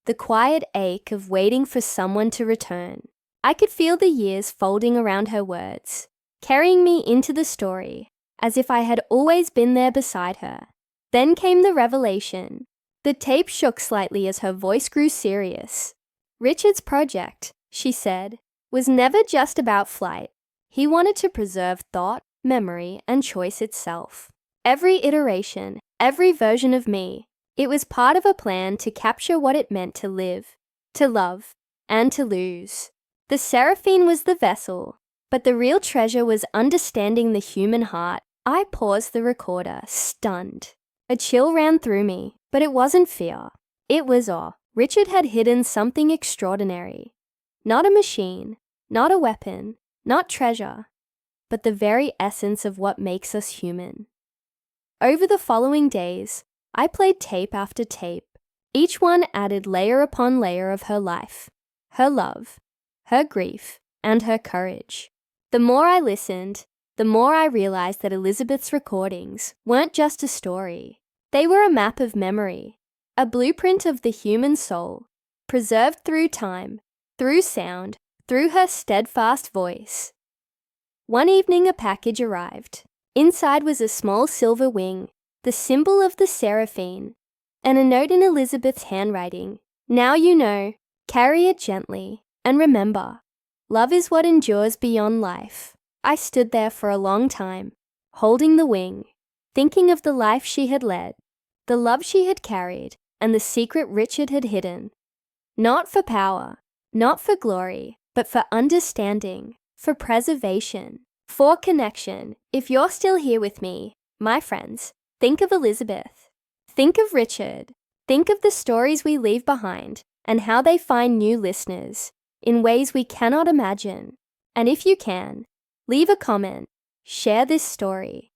the quiet ache of waiting for someone to return. I could feel the years folding around her words, carrying me into the story, as if I had always been there beside her. Then came the revelation. The tape shook slightly as her voice grew serious. Richard's project, she said, was never just about flight. He wanted to preserve thought, memory, and choice itself. Every iteration, every version of me, it was part of a plan to capture what it meant to live, to love, and to lose. The Seraphine was the vessel, but the real treasure was understanding the human heart. I paused the recorder, stunned. A chill ran through me, but it wasn't fear. It was awe. Richard had hidden something extraordinary. Not a machine, not a weapon, not treasure, but the very essence of what makes us human. Over the following days, I played tape after tape. Each one added layer upon layer of her life, her love, her grief, and her courage. The more I listened, the more I realized that Elizabeth's recordings weren't just a story. They were a map of memory, a blueprint of the human soul, preserved through time, through sound, through her steadfast voice. One evening a package arrived. Inside was a small silver wing, the symbol of the Seraphine, and a note in Elizabeth's handwriting. "Now you know, carry it gently, and remember, love is what endures beyond life." I stood there for a long time, holding the wing, thinking of the life she had led, the love she had carried, and the secret Richard had hidden. Not for power, not for glory, but for understanding, for preservation, for connection. If you're still here with me, my friends, think of Elizabeth. Think of Richard. Think of the stories we leave behind and how they find new listeners in ways we cannot imagine. And if you can, leave a comment, share this story,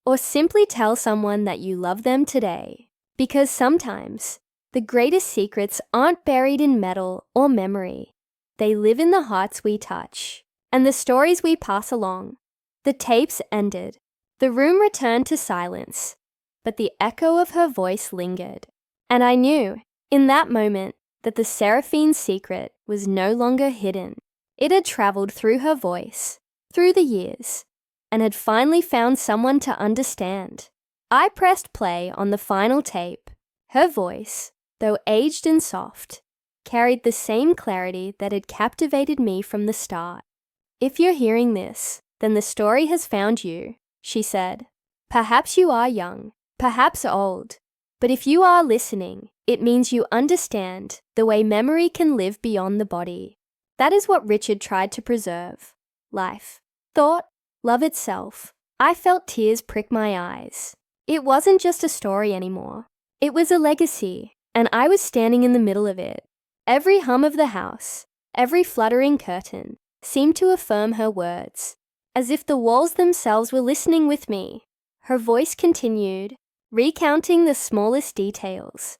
or simply tell someone that you love them today. Because sometimes the greatest secrets aren't buried in metal or memory. They live in the hearts we touch and the stories we pass along. The tapes ended. The room returned to silence, but the echo of her voice lingered. And I knew, in that moment, that the Seraphine's secret was no longer hidden. It had traveled through her voice, through the years, and had finally found someone to understand. I pressed play on the final tape. Her voice, though aged and soft, carried the same clarity that had captivated me from the start. "If you're hearing this, then the story has found you," she said. "Perhaps you are young, perhaps old, but if you are listening, it means you understand the way memory can live beyond the body. That is what Richard tried to preserve. Life, thought, love itself." I felt tears prick my eyes. It wasn't just a story anymore. It was a legacy, and I was standing in the middle of it. Every hum of the house, every fluttering curtain, seemed to affirm her words, as if the walls themselves were listening with me. Her voice continued, recounting the smallest details.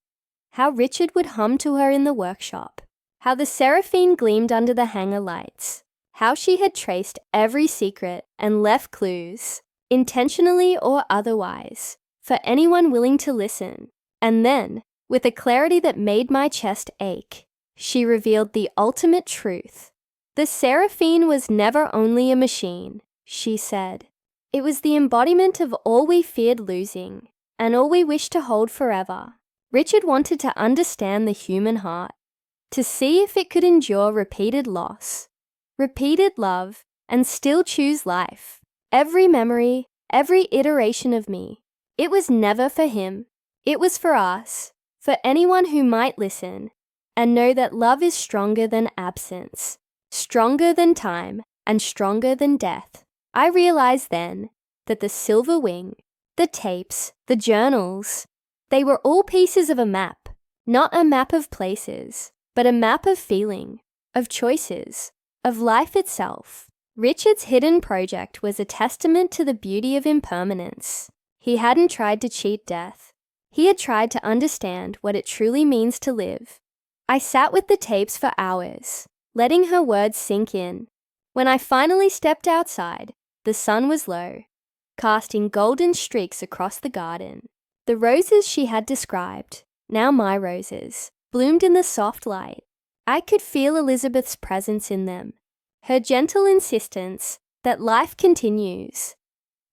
How Richard would hum to her in the workshop, how the Seraphine gleamed under the hanger lights, how she had traced every secret and left clues, intentionally or otherwise, for anyone willing to listen. And then, with a clarity that made my chest ache, she revealed the ultimate truth. The Seraphine was never only a machine, she said. It was the embodiment of all we feared losing, and all we wished to hold forever. Richard wanted to understand the human heart, to see if it could endure repeated loss, repeated love, and still choose life. Every memory, every iteration of me. It was never for him. It was for us, for anyone who might listen and know that love is stronger than absence, stronger than time, and stronger than death. I realized then that the silver wing, the tapes, the journals, they were all pieces of a map, not a map of places, but a map of feeling, of choices, of life itself. Richard's hidden project was a testament to the beauty of impermanence. He hadn't tried to cheat death. He had tried to understand what it truly means to live. I sat with the tapes for hours, letting her words sink in. When I finally stepped outside, the sun was low, casting golden streaks across the garden. The roses she had described, now my roses, bloomed in the soft light. I could feel Elizabeth's presence in them, her gentle insistence that life continues,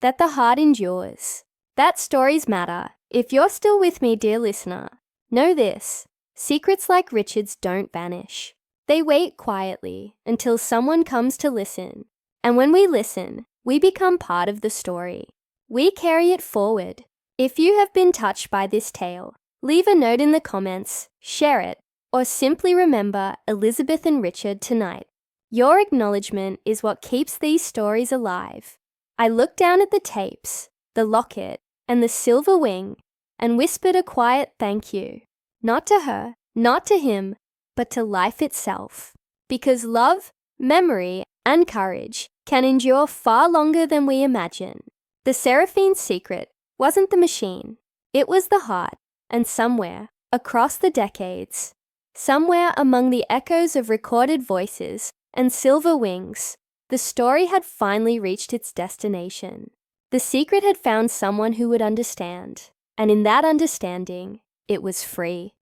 that the heart endures, that stories matter. If you're still with me, dear listener, know this: secrets like Richard's don't vanish. They wait quietly until someone comes to listen. And when we listen, we become part of the story. We carry it forward. If you have been touched by this tale, leave a note in the comments, share it, or simply remember Elizabeth and Richard tonight. Your acknowledgement is what keeps these stories alive. I looked down at the tapes, the locket, and the silver wing, and whispered a quiet thank you. Not to her, not to him, but to life itself. Because love, memory, and courage can endure far longer than we imagine. The Seraphine's secret wasn't the machine. It was the heart, and somewhere, across the decades, somewhere among the echoes of recorded voices and silver wings, the story had finally reached its destination. The secret had found someone who would understand, and in that understanding, it was free.